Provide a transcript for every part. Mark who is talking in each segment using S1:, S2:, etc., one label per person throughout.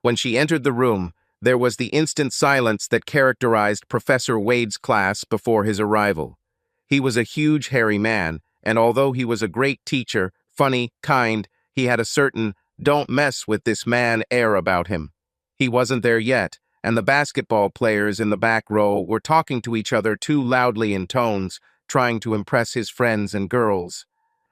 S1: When she entered the room, there was the instant silence that characterized Professor Wade's class before his arrival. He was a huge, hairy man, and although he was a great teacher, funny, kind, he had a certain "don't mess with this man" air about him. He wasn't there yet, and the basketball players in the back row were talking to each other too loudly in tones, trying to impress his friends and girls.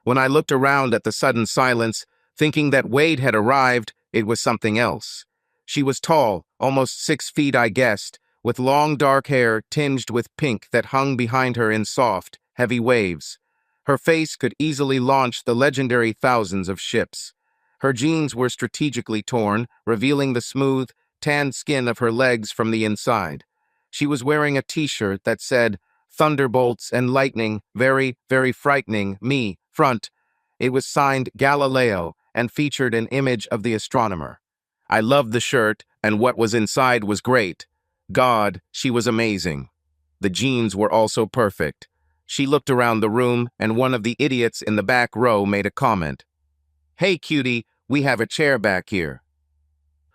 S1: When I looked around at the sudden silence, thinking that Wade had arrived, it was something else. She was tall, almost 6 feet I guessed, with long dark hair tinged with pink that hung behind her in soft, heavy waves. Her face could easily launch the legendary thousands of ships. Her jeans were strategically torn, revealing the smooth, tanned skin of her legs from the inside. She was wearing a t-shirt that said, "Thunderbolts and lightning, very, very frightening, me, front." It was signed Galileo and featured an image of the astronomer. I loved the shirt, and what was inside was great. God, she was amazing. The jeans were also perfect. She looked around the room, and one of the idiots in the back row made a comment. "Hey, cutie, we have a chair back here."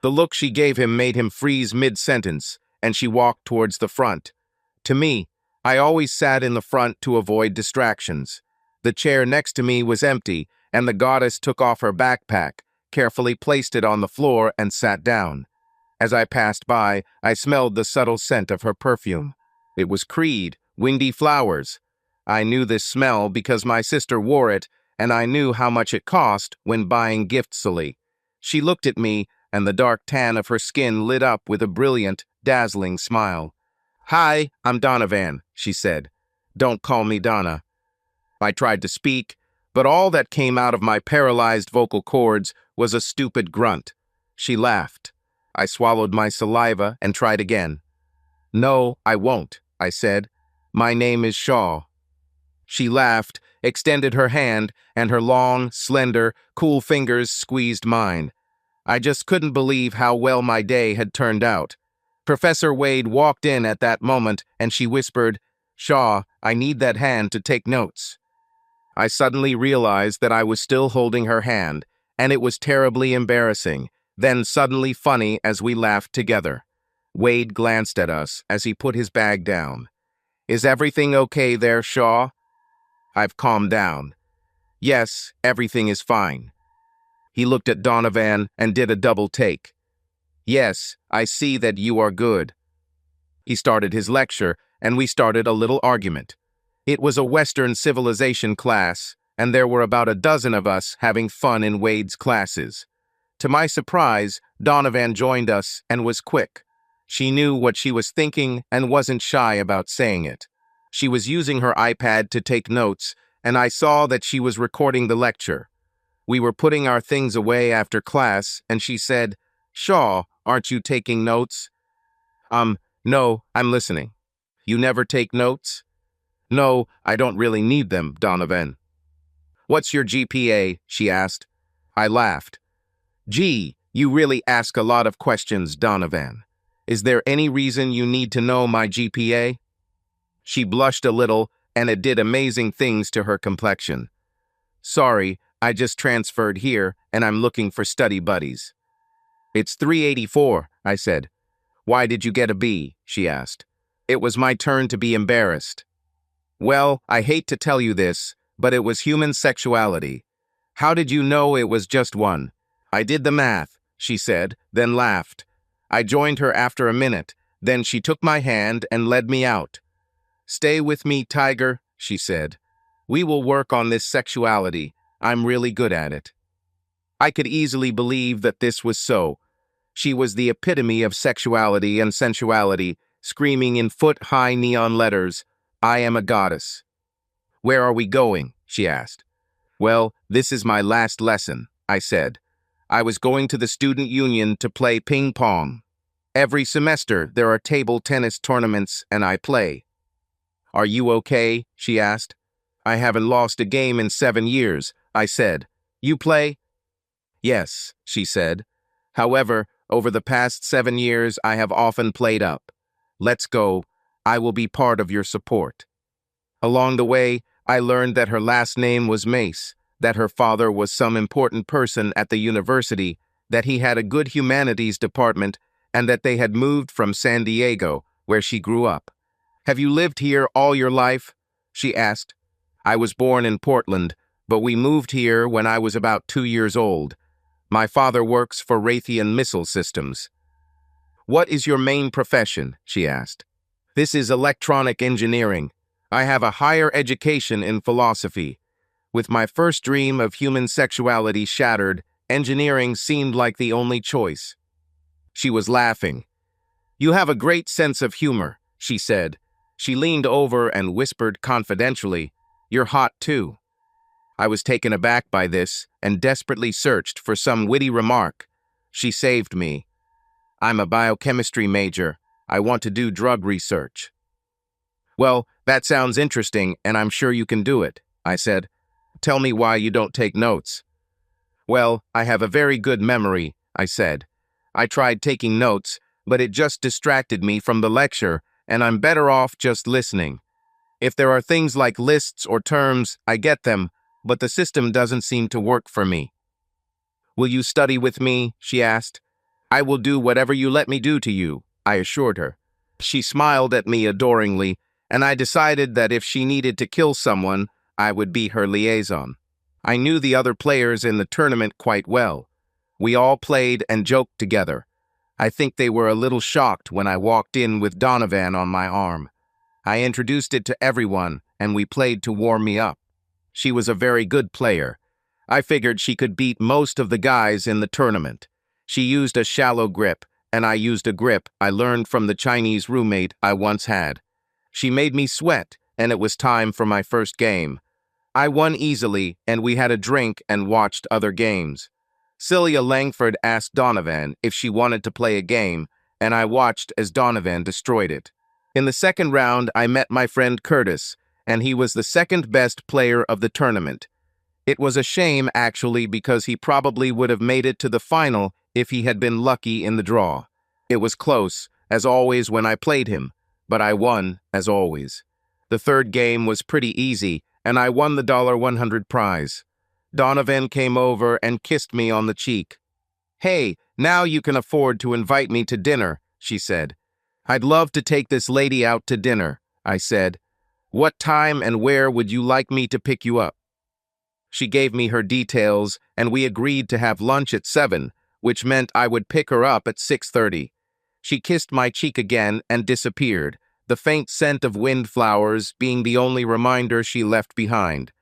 S1: The look she gave him made him freeze mid-sentence, and she walked towards the front. To me, I always sat in the front to avoid distractions. The chair next to me was empty, and the goddess took off her backpack, carefully placed it on the floor, and sat down. As I passed by, I smelled the subtle scent of her perfume. It was Creed, Windy Flowers. I knew this smell because my sister wore it, and I knew how much it cost when buying giftfully. She looked at me, and the dark tan of her skin lit up with a brilliant, dazzling smile. "Hi, I'm Donovan," she said. "Don't call me Donna." I tried to speak, but all that came out of my paralyzed vocal cords was a stupid grunt. She laughed. I swallowed my saliva and tried again. "No, I won't," I said. "My name is Shaw." She laughed, extended her hand, and her long, slender, cool fingers squeezed mine. I just couldn't believe how well my day had turned out. Professor Wade walked in at that moment, and she whispered, "Shaw, I need that hand to take notes." I suddenly realized that I was still holding her hand, and it was terribly embarrassing, then suddenly funny as we laughed together. Wade glanced at us as he put his bag down. "Is everything okay there, Shaw?" I've calmed down. "Yes, everything is fine." He looked at Donovan and did a double take. "Yes, I see that you are good." He started his lecture, and we started a little argument. It was a Western civilization class, and there were about a dozen of us having fun in Wade's classes. To my surprise, Donovan joined us and was quick. She knew what she was thinking and wasn't shy about saying it. She was using her iPad to take notes, and I saw that she was recording the lecture. We were putting our things away after class, and she said, "Shaw, aren't you taking notes?" No, I'm listening." "You never take notes?" "No, I don't really need them, Donovan." "What's your GPA?" she asked. I laughed. "Gee, you really ask a lot of questions, Donovan. Is there any reason you need to know my GPA?" She blushed a little, and it did amazing things to her complexion. "Sorry, I just transferred here, and I'm looking for study buddies." "It's 384, I said. "Why did you get a B?" she asked. It was my turn to be embarrassed. "Well, I hate to tell you this, but it was human sexuality." "How did you know it was just one?" "I did the math," she said, then laughed. I joined her after a minute, then she took my hand and led me out. "Stay with me, Tiger," she said. "We will work on this sexuality. I'm really good at it." I could easily believe that this was so. She was the epitome of sexuality and sensuality, screaming in foot-high neon letters, "I am a goddess." "Where are we going?" she asked. "Well, this is my last lesson," I said. "I was going to the student union to play ping pong. Every semester there are table tennis tournaments and I play." "Are you okay?" she asked. "I haven't lost a game in 7 years," I said. "You play?" "Yes," she said. "However, over the past 7 years I have often played up. Let's go. I will be part of your support." Along the way, I learned that her last name was Mace, that her father was some important person at the university, that he had a good humanities department, and that they had moved from San Diego, where she grew up. "Have you lived here all your life?" she asked. "I was born in Portland, but we moved here when I was about 2 years old. My father works for Raytheon Missile Systems." "What is your main profession?" she asked. "This is electronic engineering. I have a higher education in philosophy. With my first dream of human sexuality shattered, engineering seemed like the only choice." She was laughing. "You have a great sense of humor," she said. She leaned over and whispered confidentially, "You're hot too." I was taken aback by this and desperately searched for some witty remark. She saved me. "I'm a biochemistry major. I want to do drug research." "Well, that sounds interesting, and I'm sure you can do it," I said. "Tell me why you don't take notes." "Well, I have a very good memory," I said. "I tried taking notes, but it just distracted me from the lecture, and I'm better off just listening. If there are things like lists or terms, I get them, but the system doesn't seem to work for me." "Will you study with me?" she asked. "I will do whatever you let me do to you," I assured her. She smiled at me adoringly, and I decided that if she needed to kill someone, I would be her liaison. I knew the other players in the tournament quite well. We all played and joked together. I think they were a little shocked when I walked in with Donovan on my arm. I introduced it to everyone, and we played to warm me up. She was a very good player. I figured she could beat most of the guys in the tournament. She used a shallow grip, and I used a grip I learned from the Chinese roommate I once had. She made me sweat, and it was time for my first game. I won easily, and we had a drink and watched other games. Celia Langford asked Donovan if she wanted to play a game, and I watched as Donovan destroyed it. In the second round, I met my friend Curtis, and he was the second best player of the tournament. It was a shame, actually, because he probably would have made it to the final if he had been lucky in the draw. It was close, as always when I played him, but I won, as always. The third game was pretty easy, and I won the $100 prize. Donovan came over and kissed me on the cheek. "Hey, now you can afford to invite me to dinner," she said. "I'd love to take this lady out to dinner," I said. "What time and where would you like me to pick you up?" She gave me her details, and we agreed to have lunch at 7, which meant I would pick her up at 6:30. She kissed my cheek again and disappeared, the faint scent of windflowers being the only reminder she left behind.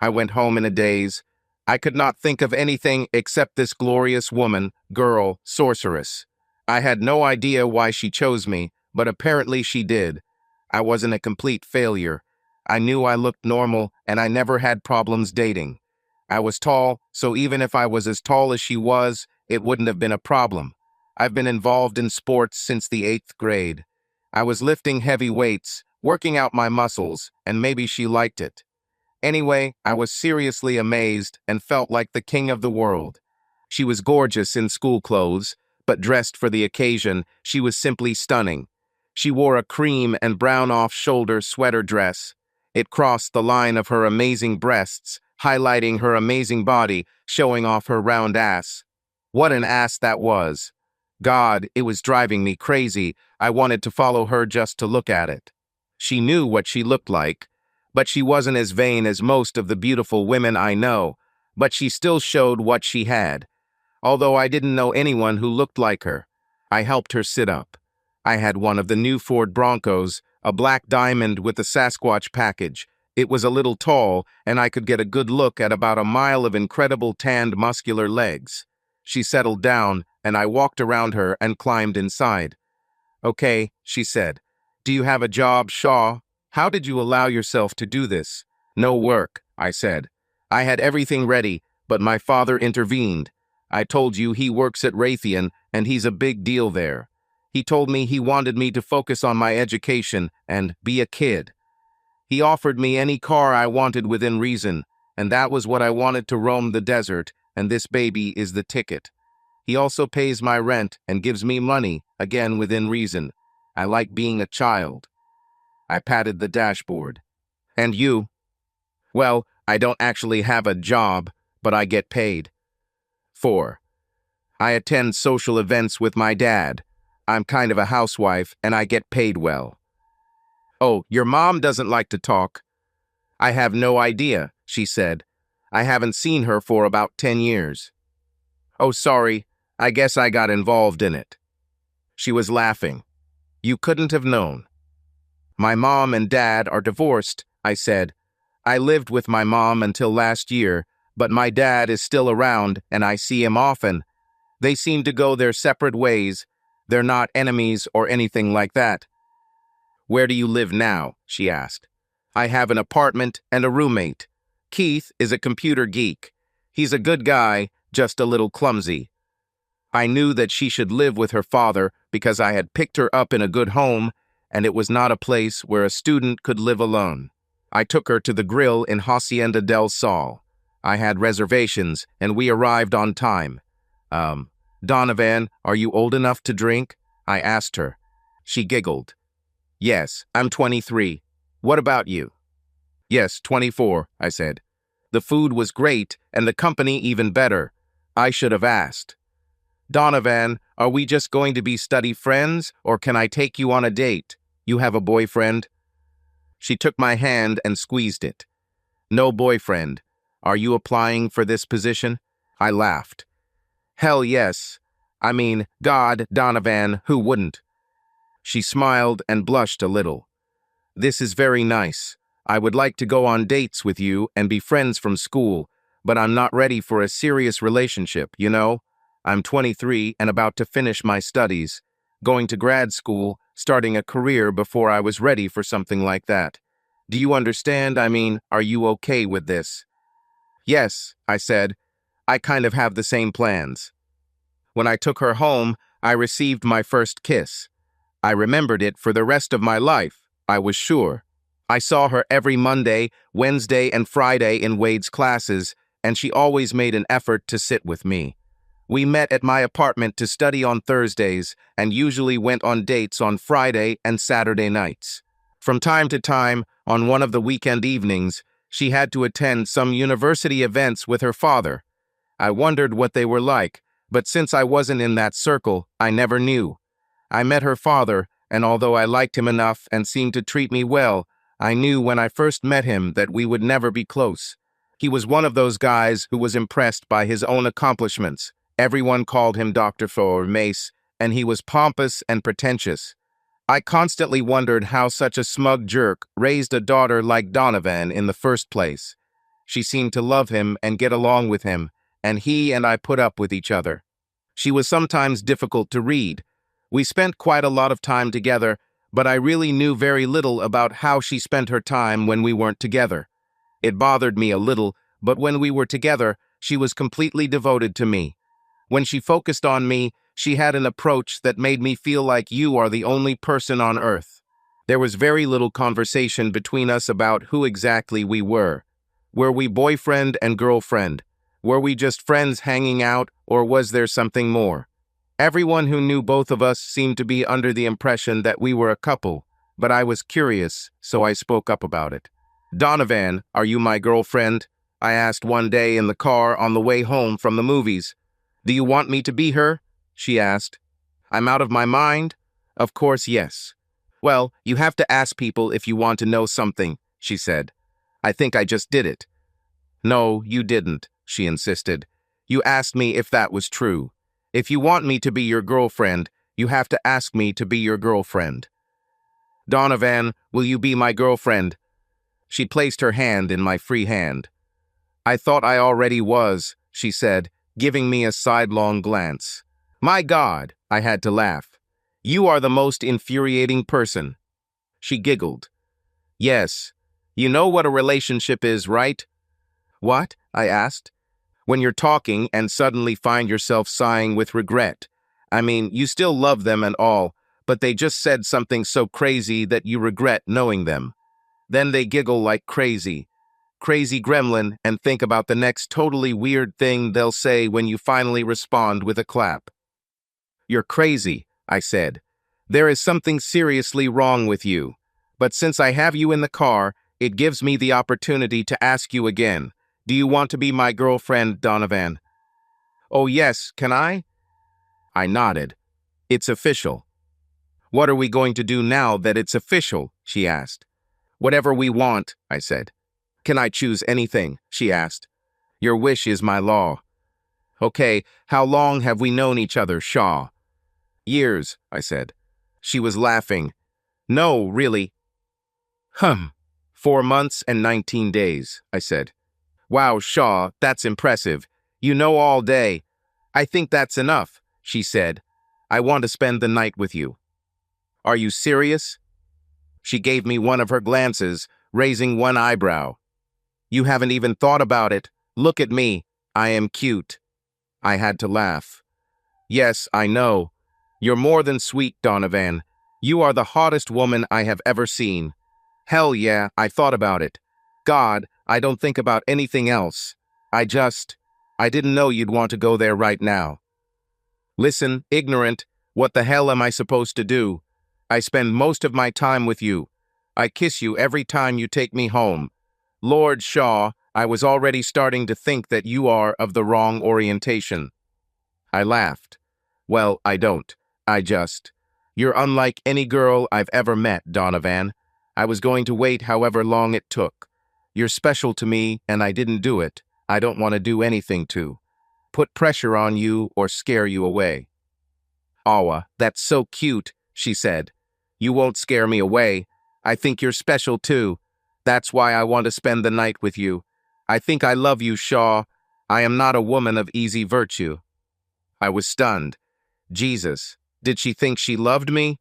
S1: I went home in a daze. I could not think of anything except this glorious woman, girl, sorceress. I had no idea why she chose me, but apparently she did. I wasn't a complete failure. I knew I looked normal, and I never had problems dating. I was tall, so even if I was as tall as she was, it wouldn't have been a problem. I've been involved in sports since the 8th grade. I was lifting heavy weights, working out my muscles, and maybe she liked it. Anyway, I was seriously amazed and felt like the king of the world. She was gorgeous in school clothes, but dressed for the occasion, she was simply stunning. She wore a cream and brown off-shoulder sweater dress. It crossed the line of her amazing breasts, highlighting her amazing body, showing off her round ass. What an ass that was! God, it was driving me crazy. I wanted to follow her just to look at it. She knew what she looked like, but she wasn't as vain as most of the beautiful women I know, but she still showed what she had. Although I didn't know anyone who looked like her, I helped her sit up. I had one of the new Ford Broncos, a black diamond with a Sasquatch package. It was a little tall, and I could get a good look at about a mile of incredible tanned muscular legs. She settled down, and I walked around her and climbed inside. "Okay," she said. "Do you have a job, Shaw? How did you allow yourself to do this?" "No work," I said. "I had everything ready, but my father intervened. I told you he works at Raytheon, and he's a big deal there. He told me he wanted me to focus on my education and be a kid. He offered me any car I wanted within reason, and that was what I wanted to roam the desert, and this baby is the ticket. He also pays my rent and gives me money, again within reason. I like being a child." I patted the dashboard. "And you?" "Well, I don't actually have a job, but I get paid." 4. I attend social events with my dad. I'm kind of a housewife and I get paid well. Oh, your mom doesn't like to talk? I have no idea, she said. I haven't seen her for about 10 years. Oh, sorry. I guess I got involved in it. She was laughing. You couldn't have known. My mom and dad are divorced, I said. I lived with my mom until last year, but my dad is still around and I see him often. They seem to go their separate ways. They're not enemies or anything like that. Where do you live now? She asked. I have an apartment and a roommate. Keith is a computer geek. He's a good guy, just a little clumsy. I knew that she should live with her father because I had picked her up in a good home, and it was not a place where a student could live alone. I took her to the grill in Hacienda del Sol. I had reservations, and we arrived on time. Donovan, are you old enough to drink? I asked her. She giggled. Yes, I'm 23. What about you? Yes, 24, I said. The food was great, and the company even better. I should have asked. Donovan, are we just going to be study friends, or can I take you on a date? You have a boyfriend? She took my hand and squeezed it. No boyfriend. Are you applying for this position? I laughed. Hell yes. I mean, God, Donovan, who wouldn't? She smiled and blushed a little. This is very nice. I would like to go on dates with you and be friends from school, but I'm not ready for a serious relationship, you know? I'm 23 and about to finish my studies, going to grad school, starting a career before I was ready for something like that. Do you understand? I mean, are you okay with this? Yes, I said. I kind of have the same plans. When I took her home, I received my first kiss. I remembered it for the rest of my life, I was sure. I saw her every Monday, Wednesday, and Friday in Wade's classes, and she always made an effort to sit with me. We met at my apartment to study on Thursdays and usually went on dates on Friday and Saturday nights. From time to time, on one of the weekend evenings, she had to attend some university events with her father. I wondered what they were like, but since I wasn't in that circle, I never knew. I met her father, and although I liked him enough and seemed to treat me well, I knew when I first met him that we would never be close. He was one of those guys who was impressed by his own accomplishments. Everyone called him Dr. or Mace, and he was pompous and pretentious. I constantly wondered how such a smug jerk raised a daughter like Donovan in the first place. She seemed to love him and get along with him, and he and I put up with each other. She was sometimes difficult to read. We spent quite a lot of time together, but I really knew very little about how she spent her time when we weren't together. It bothered me a little, but when we were together, she was completely devoted to me. When she focused on me, she had an approach that made me feel like you are the only person on earth. There was very little conversation between us about who exactly we were. Were we boyfriend and girlfriend? Were we just friends hanging out, or was there something more? Everyone who knew both of us seemed to be under the impression that we were a couple, but I was curious, so I spoke up about it. Donovan, are you my girlfriend? I asked one day in the car on the way home from the movies. Do you want me to be her? She asked. I'm out of my mind? Of course, yes. Well, you have to ask people if you want to know something, she said. I think I just did it. No, you didn't, she insisted. You asked me if that was true. If you want me to be your girlfriend, you have to ask me to be your girlfriend. Donovan, will you be my girlfriend? She placed her hand in my free hand. I thought I already was, she said, giving me a sidelong glance. My God, I had to laugh. You are the most infuriating person. She giggled. Yes. You know what a relationship is, right? What? I asked. When you're talking and suddenly find yourself sighing with regret. I mean, you still love them and all, but they just said something so crazy that you regret knowing them. Then they giggle like crazy. Crazy gremlin, and think about the next totally weird thing they'll say when you finally respond with a clap. You're crazy, I said. There is something seriously wrong with you. But since I have you in the car, it gives me the opportunity to ask you again. Do you want to be my girlfriend, Donovan? Oh yes, can I? I nodded. It's official. What are we going to do now that it's official? She asked. Whatever we want, I said. Can I choose anything? She asked. Your wish is my law. Okay, how long have we known each other, Shaw? Years, I said. She was laughing. No, really. 4 months and 19 days, I said. Wow, Shaw, that's impressive. You know all day. I think that's enough, she said. I want to spend the night with you. Are you serious? She gave me one of her glances, raising one eyebrow. You haven't even thought about it. Look at me. I am cute. I had to laugh. Yes, I know. You're more than sweet, Donovan. You are the hottest woman I have ever seen. Hell yeah, I thought about it. God, I don't think about anything else. I didn't know you'd want to go there right now. Listen, ignorant, what the hell am I supposed to do? I spend most of my time with you. I kiss you every time you take me home. Lord Shaw, I was already starting to think that you are of the wrong orientation. I laughed. Well, I don't. You're unlike any girl I've ever met, Donovan. I was going to wait however long it took. You're special to me, and I didn't do it. I don't want to do anything to put pressure on you or scare you away. Awa, that's so cute, she said. You won't scare me away. I think you're special too. That's why I want to spend the night with you. I think I love you, Shaw. I am not a woman of easy virtue. I was stunned. Jesus, did she think she loved me?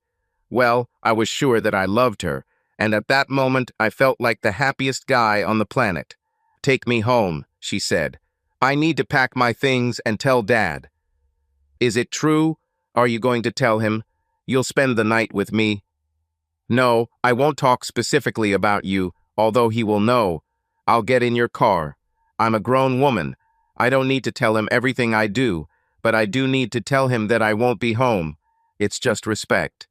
S1: Well, I was sure that I loved her, and at that moment I felt like the happiest guy on the planet. Take me home, she said. I need to pack my things and tell Dad. Is it true? Are you going to tell him? You'll spend the night with me? No, I won't talk specifically about you, although he will know. I'll get in your car. I'm a grown woman. I don't need to tell him everything I do, but I do need to tell him that I won't be home. It's just respect.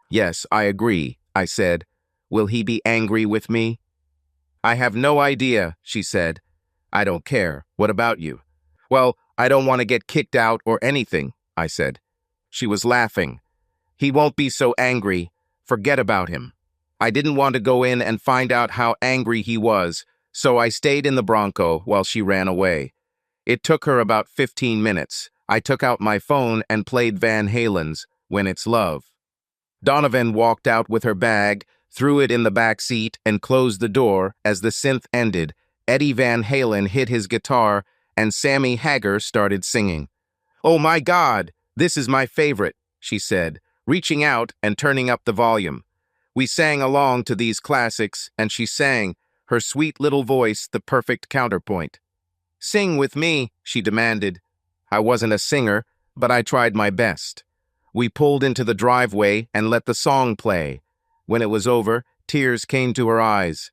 S1: Yes, I agree, I said. Will he be angry with me? I have no idea, she said. I don't care. What about you? Well, I don't want to get kicked out or anything, I said. She was laughing. He won't be so angry. Forget about him. I didn't want to go in and find out how angry he was, so I stayed in the Bronco while she ran away. It took her about 15 minutes. I took out my phone and played Van Halen's When It's Love. Donovan walked out with her bag, threw it in the back seat, and closed the door. As the synth ended, Eddie Van Halen hit his guitar, and Sammy Hagar started singing. Oh my God, this is my favorite, she said, reaching out and turning up the volume. We sang along to these classics, and she sang, her sweet little voice the perfect counterpoint. Sing with me, she demanded. I wasn't a singer, but I tried my best. We pulled into the driveway and let the song play. When it was over, tears came to her eyes.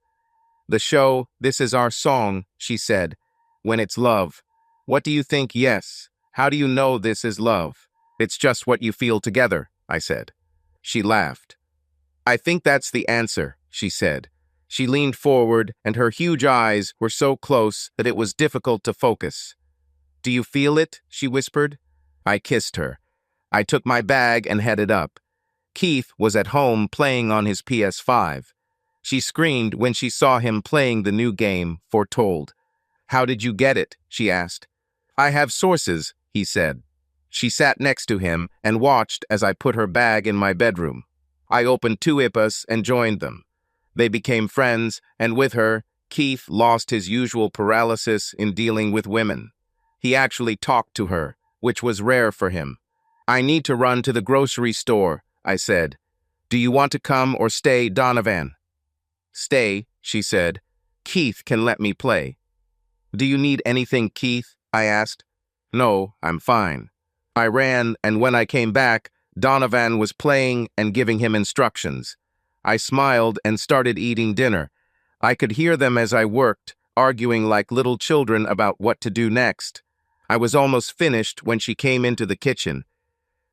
S1: The show, this is our song, she said. When it's love. What do you think? Yes. How do you know this is love? It's just what you feel together, I said. She laughed. I think that's the answer, she said. She leaned forward, and her huge eyes were so close that it was difficult to focus. Do you feel it? She whispered. I kissed her. I took my bag and headed up. Keith was at home playing on his PS5. She screamed when she saw him playing the new game, Foretold. How did you get it? She asked. I have sources, he said. She sat next to him and watched as I put her bag in my bedroom. I opened 2 IPAs and joined them. They became friends, and with her, Keith lost his usual paralysis in dealing with women. He actually talked to her, which was rare for him. I need to run to the grocery store, I said. Do you want to come or stay, Donovan? Stay, she said. Keith can let me play. Do you need anything, Keith? I asked. No, I'm fine. I ran, and when I came back, Donovan was playing and giving him instructions. I smiled and started eating dinner. I could hear them as I worked, arguing like little children about what to do next. I was almost finished when she came into the kitchen.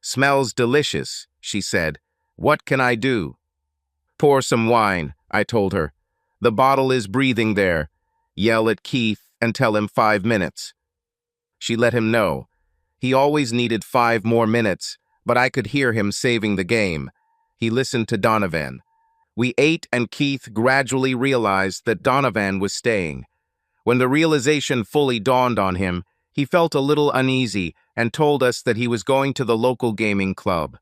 S1: Smells delicious, she said. What can I do? Pour some wine, I told her. The bottle is breathing there. Yell at Keith and tell him 5 minutes. She let him know. He always needed 5 more minutes, but I could hear him saving the game. He listened to Donovan. We ate, and Keith gradually realized that Donovan was staying. When the realization fully dawned on him, he felt a little uneasy and told us that he was going to the local gaming club.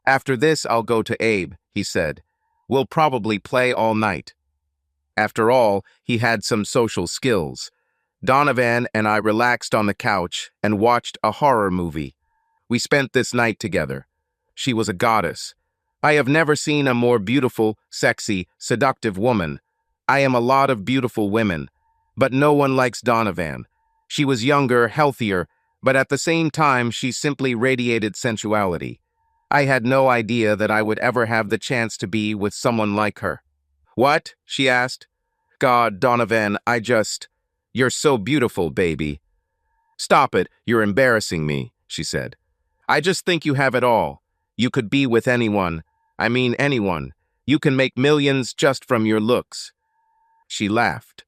S1: "After this, I'll go to Abe," he said. "We'll probably play all night." After all, he had some social skills. Donovan and I relaxed on the couch and watched a horror movie. We spent this night together. She was a goddess. I have never seen a more beautiful, sexy, seductive woman. I am a lot of beautiful women, but no one likes Donovan. She was younger, healthier, but at the same time, she simply radiated sensuality. I had no idea that I would ever have the chance to be with someone like her. "What?" she asked. "God, Donovan, You're so beautiful, baby." "Stop it, you're embarrassing me," she said. "I just think you have it all. You could be with anyone. I mean anyone. You can make millions just from your looks." She laughed.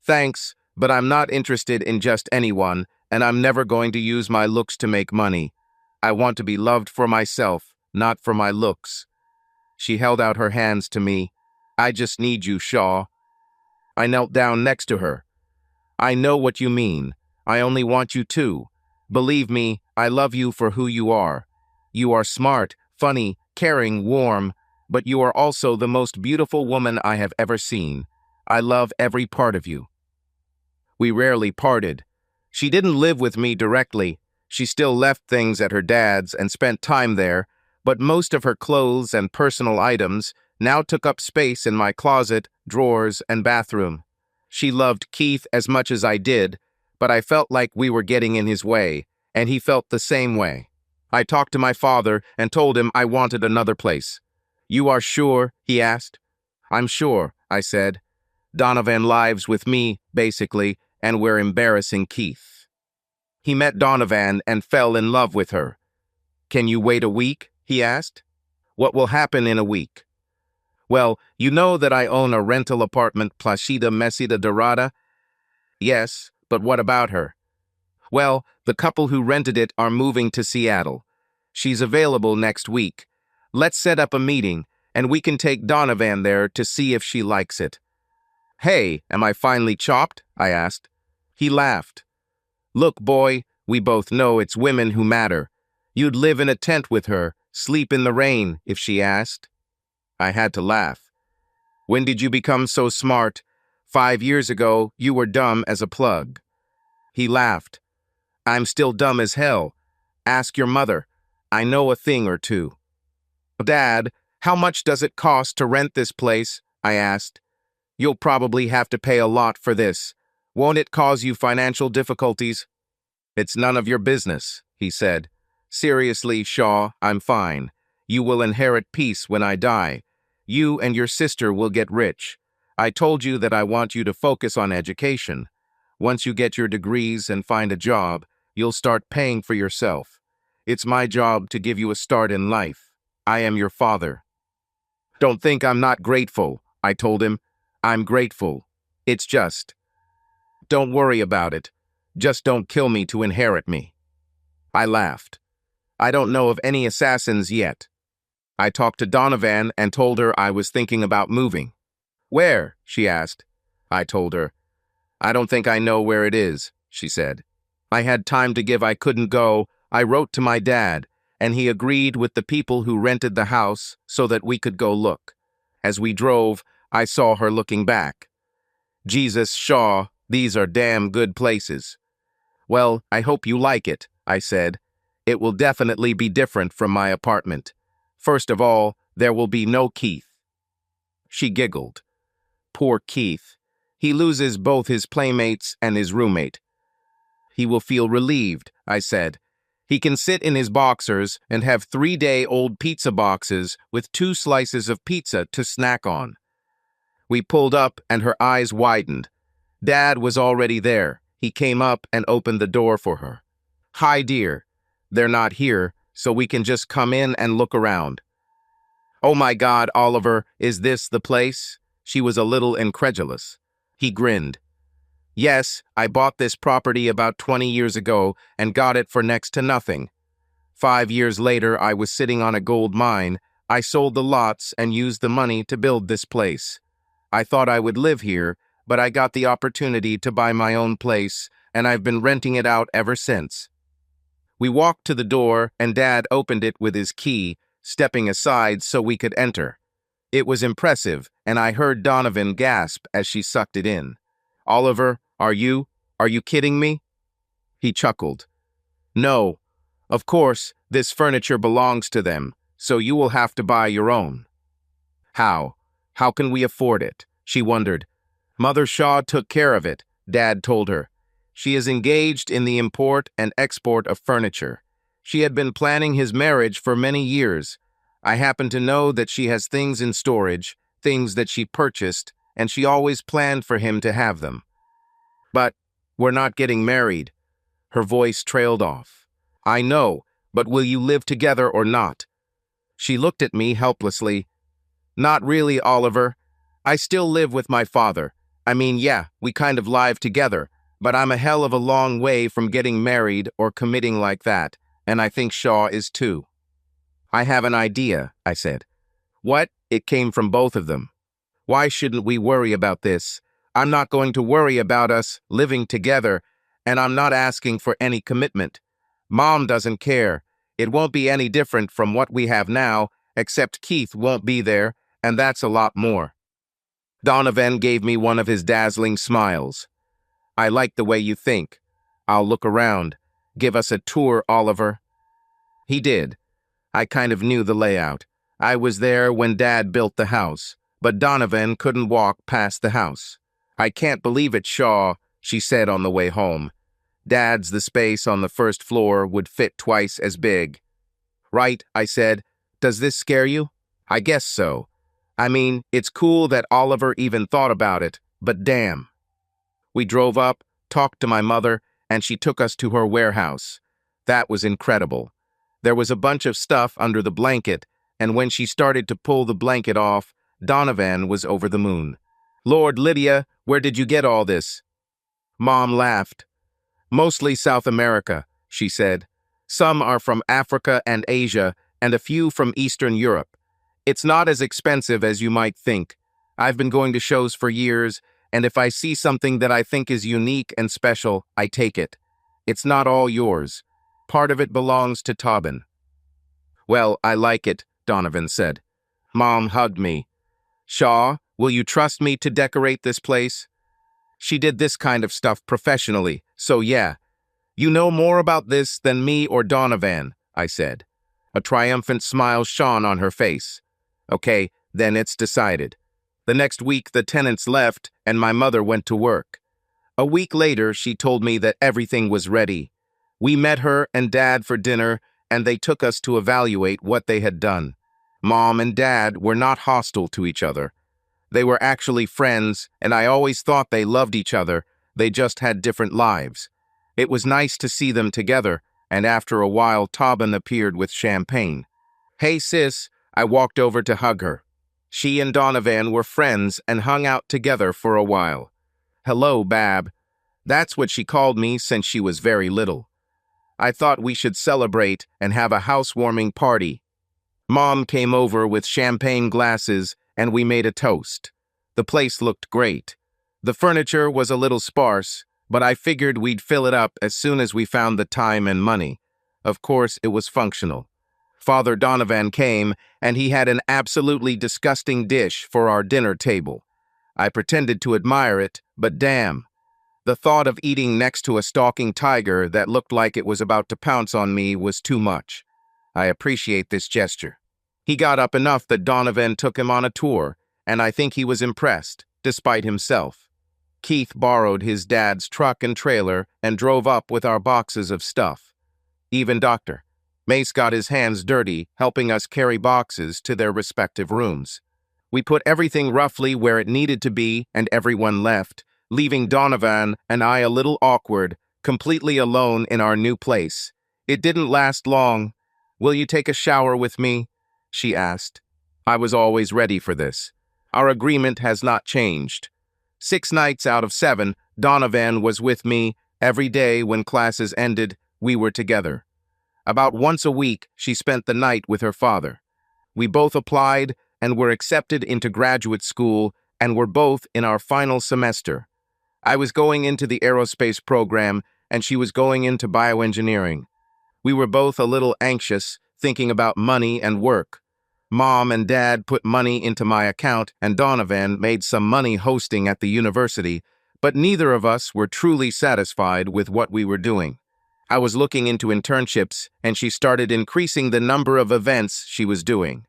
S1: "Thanks, but I'm not interested in just anyone, and I'm never going to use my looks to make money. I want to be loved for myself, not for my looks." She held out her hands to me. "I just need you, Shaw." I knelt down next to her. "I know what you mean. I only want you to. Believe me, I love you for who you are. You are smart, funny, caring, warm, but you are also the most beautiful woman I have ever seen. I love every part of you." We rarely parted. She didn't live with me directly. She still left things at her dad's and spent time there, but most of her clothes and personal items now took up space in my closet, drawers, and bathroom. She loved Keith as much as I did, but I felt like we were getting in his way, and he felt the same way. I talked to my father and told him I wanted another place. "You are sure?" he asked. "I'm sure," I said. "Donovan lives with me, basically, and we're embarrassing Keith." He met Donovan and fell in love with her. "Can you wait a week?" he asked. "What will happen in a week?" "Well, you know that I own a rental apartment, Placida Mesida Dorada?" "Yes, but what about her?" "Well, the couple who rented it are moving to Seattle. She's available next week. Let's set up a meeting, and we can take Donovan there to see if she likes it." "Hey, am I finally chopped?" I asked. He laughed. "Look, boy, we both know it's women who matter. You'd live in a tent with her, sleep in the rain, if she asked." I had to laugh. "When did you become so smart? 5 years ago, you were dumb as a plug." He laughed. "I'm still dumb as hell. Ask your mother. I know a thing or two." "Dad, how much does it cost to rent this place?" I asked. "You'll probably have to pay a lot for this. Won't it cause you financial difficulties?" "It's none of your business," he said. "Seriously, Shaw, I'm fine. You will inherit peace when I die. You and your sister will get rich. I told you that I want you to focus on education. Once you get your degrees and find a job, you'll start paying for yourself. It's my job to give you a start in life. I am your father." "Don't think I'm not grateful," I told him. "I'm grateful. It's just. Don't worry about it. Just don't kill me to inherit me." I laughed. "I don't know of any assassins yet." I talked to Donovan and told her I was thinking about moving. "Where?" she asked. I told her. "I don't think I know where it is," she said. I had time to give. I couldn't go. I wrote to my dad, and he agreed with the people who rented the house so that we could go look. As we drove, I saw her looking back. "Jesus, Shaw, these are damn good places." "Well, I hope you like it," I said. "It will definitely be different from my apartment. First of all, there will be no Keith." She giggled. "Poor Keith. He loses both his playmates and his roommate." "He will feel relieved," I said. "He can sit in his boxers and have 3-day-old pizza boxes with 2 slices of pizza to snack on." We pulled up and her eyes widened. Dad was already there. He came up and opened the door for her. "Hi, dear. They're not here, so we can just come in and look around." "Oh my God, Oliver, is this the place?" She was a little incredulous. He grinned. Yes, I bought this property about 20 years ago and got it for next to nothing. 5 years later, I was sitting on a gold mine. I sold the lots and used the money to build this place. I thought I would live here, but I got the opportunity to buy my own place, and I've been renting it out ever since. We walked to the door, and Dad opened it with his key, stepping aside so we could enter. It was impressive, and I heard Donovan gasp as she sucked it in. Oliver, are you kidding me? He chuckled. No, of course, this furniture belongs to them, so you will have to buy your own. How? How can we afford it? She wondered. Mother Shaw took care of it, Dad told her. She is engaged in the import and export of furniture. She had been planning his marriage for many years. I happen to know that she has things in storage, things that she purchased, and she always planned for him to have them. But we're not getting married. Her voice trailed off. I know, but will you live together or not? She looked at me helplessly. Not really, Oliver. I still live with my father. I mean, yeah, we kind of live together, but I'm a hell of a long way from getting married or committing like that, and I think Shaw is too. I have an idea, I said. What? It came from both of them. Why shouldn't we worry about this? I'm not going to worry about us living together, and I'm not asking for any commitment. Mom doesn't care. It won't be any different from what we have now, except Keith won't be there, and that's a lot more. Donovan gave me one of his dazzling smiles. I like the way you think. I'll look around. Give us a tour, Oliver. He did. I kind of knew the layout. I was there when Dad built the house, but Donovan couldn't walk past the house. I can't believe it, Shaw, she said on the way home. Dad's the space on the first floor would fit twice as big. Right, I said. Does this scare you? I guess so. I mean, it's cool that Oliver even thought about it, but damn. We drove up, talked to my mother, and she took us to her warehouse. That was incredible. There was a bunch of stuff under the blanket, and when she started to pull the blanket off, Donovan was over the moon. Lord, Lydia, where did you get all this? Mom laughed. Mostly South America, she said. Some are from Africa and Asia, and a few from Eastern Europe. It's not as expensive as you might think. I've been going to shows for years, and if I see something that I think is unique and special, I take it. It's not all yours. Part of it belongs to Tobin. Well, I like it, Donovan said. Mom hugged me. Shaw, will you trust me to decorate this place? She did this kind of stuff professionally, so yeah. You know more about this than me or Donovan, I said. A triumphant smile shone on her face. Okay, then it's decided. The next week, the tenants left, and my mother went to work. A week later, she told me that everything was ready. We met her and Dad for dinner, and they took us to evaluate what they had done. Mom and Dad were not hostile to each other. They were actually friends, and I always thought they loved each other. They just had different lives. It was nice to see them together, and after a while, Tobin appeared with champagne. Hey, sis, I walked over to hug her. She and Donovan were friends and hung out together for a while. Hello, Bab. That's what she called me since she was very little. I thought we should celebrate and have a housewarming party. Mom came over with champagne glasses, and we made a toast. The place looked great. The furniture was a little sparse, but I figured we'd fill it up as soon as we found the time and money. Of course, it was functional. Father Donovan came, and he had an absolutely disgusting dish for our dinner table. I pretended to admire it, but damn. The thought of eating next to a stalking tiger that looked like it was about to pounce on me was too much. I appreciate this gesture. He got up enough that Donovan took him on a tour, and I think he was impressed, despite himself. Keith borrowed his dad's truck and trailer and drove up with our boxes of stuff. Even Dr. Mace got his hands dirty, helping us carry boxes to their respective rooms. We put everything roughly where it needed to be, and everyone left, leaving Donovan and I a little awkward, completely alone in our new place. It didn't last long. Will you take a shower with me? She asked. I was always ready for this. Our agreement has not changed. 6 nights out of 7, Donovan was with me every day when classes ended. We were together. About once a week, she spent the night with her father. We both applied and were accepted into graduate school and were both in our final semester. I was going into the aerospace program and she was going into bioengineering. We were both a little anxious, thinking about money and work. Mom and Dad put money into my account and Donovan made some money hosting at the university, but neither of us were truly satisfied with what we were doing. I was looking into internships and she started increasing the number of events she was doing.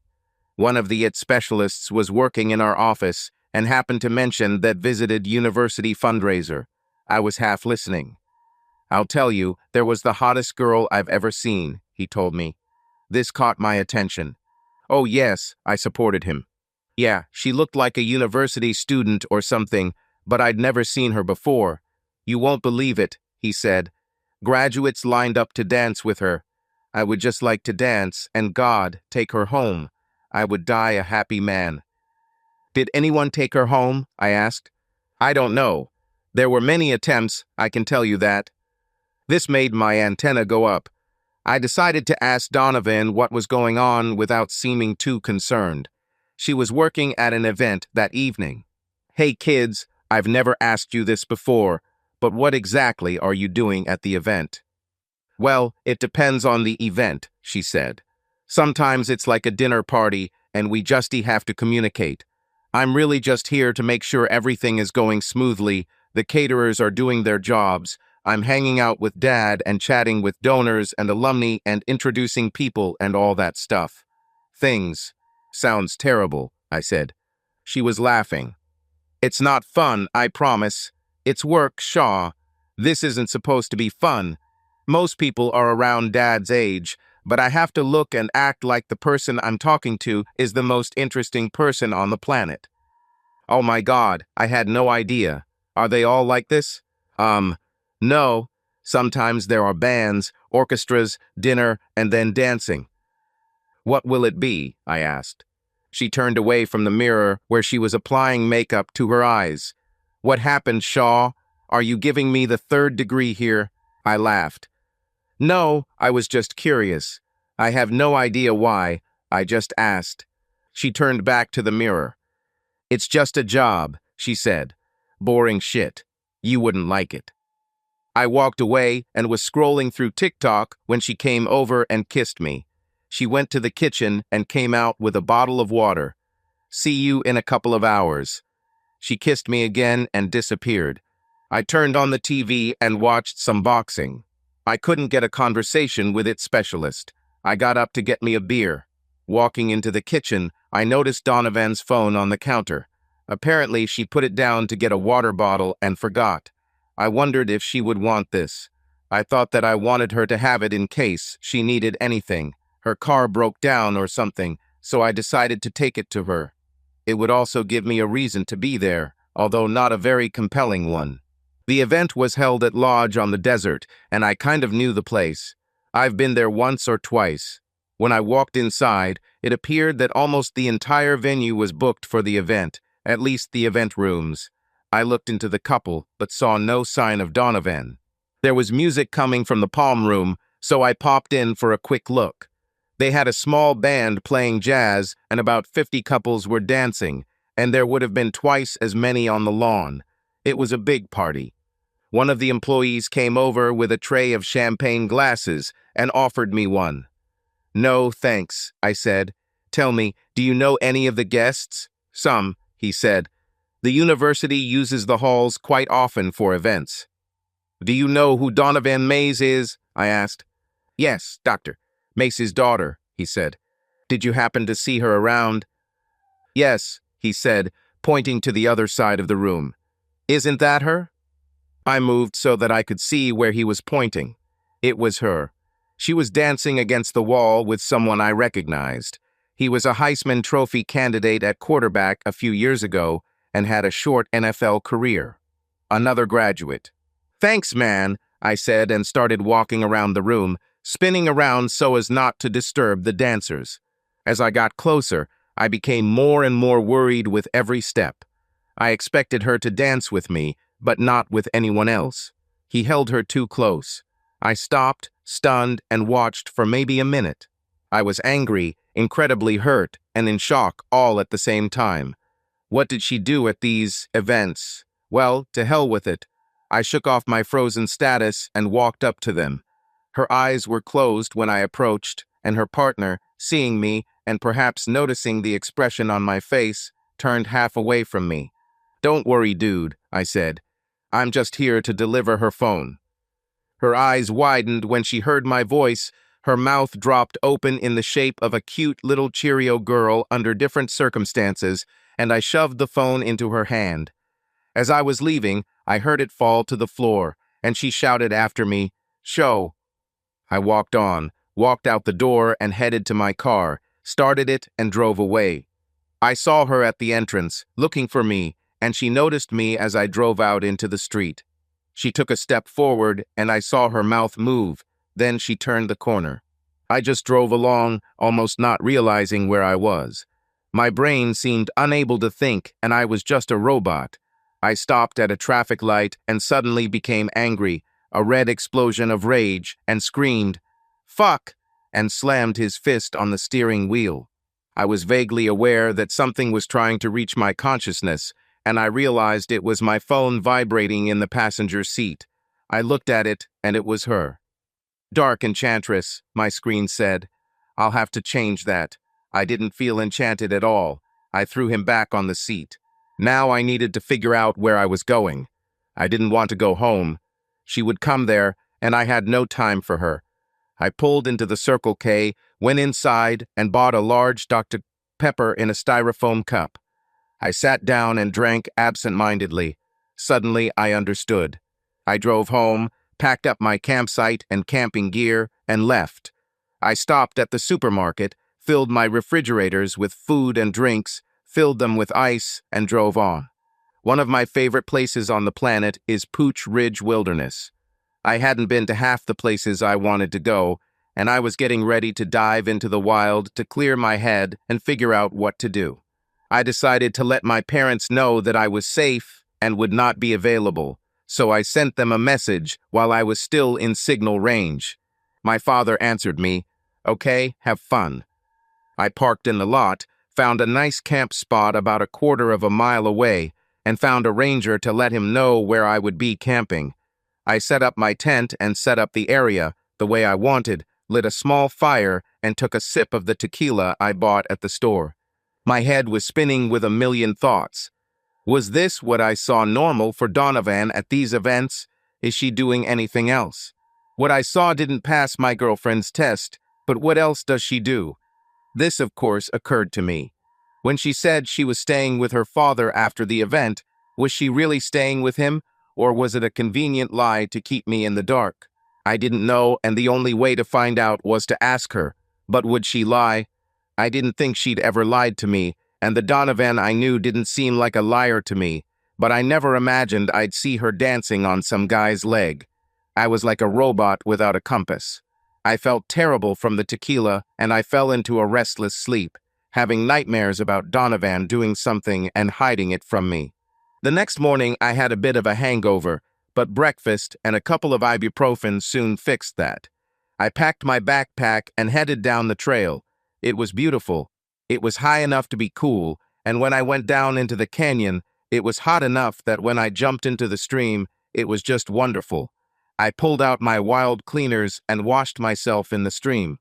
S1: One of the IT specialists was working in our office and happened to mention that visited university fundraiser. I was half listening. "I'll tell you, there was the hottest girl I've ever seen," he told me. This caught my attention. "Oh yes," I supported him. "Yeah, she looked like a university student or something, but I'd never seen her before. You won't believe it," he said. "Graduates lined up to dance with her. I would just like to dance and God take her home. I would die a happy man." "Did anyone take her home?" I asked. "I don't know. There were many attempts, I can tell you that." This made my antenna go up. I decided to ask Donovan what was going on without seeming too concerned. She was working at an event that evening. "Hey kids, I've never asked you this before, but what exactly are you doing at the event?" "Well, it depends on the event," she said. "Sometimes it's like a dinner party and we just have to communicate. I'm really just here to make sure everything is going smoothly, the caterers are doing their jobs, I'm hanging out with Dad and chatting with donors and alumni and introducing people and all that stuff." "Things. Sounds terrible," I said. She was laughing. "It's not fun, I promise. It's work, Shaw. This isn't supposed to be fun. Most people are around Dad's age, but I have to look and act like the person I'm talking to is the most interesting person on the planet." "Oh my God, I had no idea. Are they all like this?" No. Sometimes there are bands, orchestras, dinner, and then dancing." "What will it be?" I asked. She turned away from the mirror where she was applying makeup to her eyes. "What happened, Shaw? Are you giving me the third degree here?" I laughed. "No, I was just curious. I have no idea why. I just asked." She turned back to the mirror. "It's just a job," she said. "Boring shit. You wouldn't like it." I walked away and was scrolling through TikTok when she came over and kissed me. She went to the kitchen and came out with a bottle of water. "See you in a couple of hours." She kissed me again and disappeared. I turned on the TV and watched some boxing. I couldn't get a conversation with its specialist. I got up to get me a beer. Walking into the kitchen, I noticed Donovan's phone on the counter. Apparently, she put it down to get a water bottle and forgot. I wondered if she would want this. I thought that I wanted her to have it in case she needed anything. Her car broke down or something, so I decided to take it to her. It would also give me a reason to be there, although not a very compelling one. The event was held at Lodge on the desert, and I kind of knew the place. I've been there once or twice. When I walked inside, it appeared that almost the entire venue was booked for the event, at least the event rooms. I looked into the couple, but saw no sign of Donovan. There was music coming from the palm room, so I popped in for a quick look. They had a small band playing jazz, and about 50 couples were dancing, and there would have been twice as many on the lawn. It was a big party. One of the employees came over with a tray of champagne glasses and offered me one. "No, thanks," I said. "Tell me, do you know any of the guests?" "Some," he said. "The university uses the halls quite often for events." "Do you know who Donovan Mays is?" I asked. "Yes, Dr. Mace's daughter," he said. "Did you happen to see her around?" "Yes," he said, pointing to the other side of the room. "Isn't that her?" I moved so that I could see where he was pointing. It was her. She was dancing against the wall with someone I recognized. He was a Heisman Trophy candidate at quarterback a few years ago and had a short NFL career. Another graduate. "Thanks, man," I said and started walking around the room, spinning around so as not to disturb the dancers. As I got closer, I became more and more worried with every step. I expected her to dance with me, but not with anyone else. He held her too close. I stopped, stunned, and watched for maybe a minute. I was angry, incredibly hurt, and in shock all at the same time. What did she do at these events? Well, to hell with it. I shook off my frozen status and walked up to them. Her eyes were closed when I approached, and her partner, seeing me and perhaps noticing the expression on my face, turned half away from me. "Don't worry, dude," I said. "I'm just here to deliver her phone." Her eyes widened when she heard my voice. Her mouth dropped open in the shape of a cute little Cheerio girl under different circumstances, and I shoved the phone into her hand. As I was leaving, I heard it fall to the floor, and she shouted after me, "Show." I walked on, walked out the door and headed to my car, started it and drove away. I saw her at the entrance, looking for me, and she noticed me as I drove out into the street. She took a step forward and I saw her mouth move, then she turned the corner. I just drove along, almost not realizing where I was. My brain seemed unable to think and I was just a robot. I stopped at a traffic light and suddenly became angry, a red explosion of rage, and screamed, "Fuck!" and slammed his fist on the steering wheel. I was vaguely aware that something was trying to reach my consciousness, and I realized it was my phone vibrating in the passenger seat. I looked at it, and it was her. "Dark Enchantress," my screen said. "I'll have to change that." I didn't feel enchanted at all. I threw him back on the seat. Now I needed to figure out where I was going. I didn't want to go home. She would come there, and I had no time for her. I pulled into the Circle K, went inside, and bought a large Dr. Pepper in a styrofoam cup. I sat down and drank absent-mindedly. Suddenly, I understood. I drove home, packed up my campsite and camping gear, and left. I stopped at the supermarket, filled my refrigerators with food and drinks, filled them with ice, and drove on. One of my favorite places on the planet is Pooch Ridge Wilderness. I hadn't been to half the places I wanted to go, and I was getting ready to dive into the wild to clear my head and figure out what to do. I decided to let my parents know that I was safe and would not be available, so I sent them a message while I was still in signal range. My father answered me, "Okay, have fun." I parked in the lot, found a nice camp spot about a quarter of a mile away, and found a ranger to let him know where I would be camping. I set up my tent and set up the area the way I wanted, lit a small fire, and took a sip of the tequila I bought at the store. My head was spinning with a million thoughts. Was this what I saw normal for Donovan at these events? Is she doing anything else? What I saw didn't pass my girlfriend's test, but what else does she do? This, of course, occurred to me. When she said she was staying with her father after the event, was she really staying with him, or was it a convenient lie to keep me in the dark? I didn't know, and the only way to find out was to ask her. But would she lie? I didn't think she'd ever lied to me, and the Donovan I knew didn't seem like a liar to me, but I never imagined I'd see her dancing on some guy's leg. I was like a robot without a compass. I felt terrible from the tequila, and I fell into a restless sleep, having nightmares about Donovan doing something and hiding it from me. The next morning, I had a bit of a hangover, but breakfast and a couple of ibuprofen soon fixed that. I packed my backpack and headed down the trail. It was beautiful. It was high enough to be cool, and when I went down into the canyon, it was hot enough that when I jumped into the stream, it was just wonderful. I pulled out my wild cleaners and washed myself in the stream.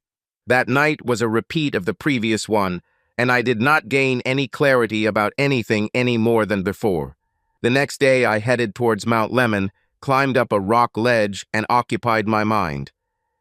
S1: That night was a repeat of the previous one, and I did not gain any clarity about anything any more than before. The next day I headed towards Mount Lemon, climbed up a rock ledge, and occupied my mind.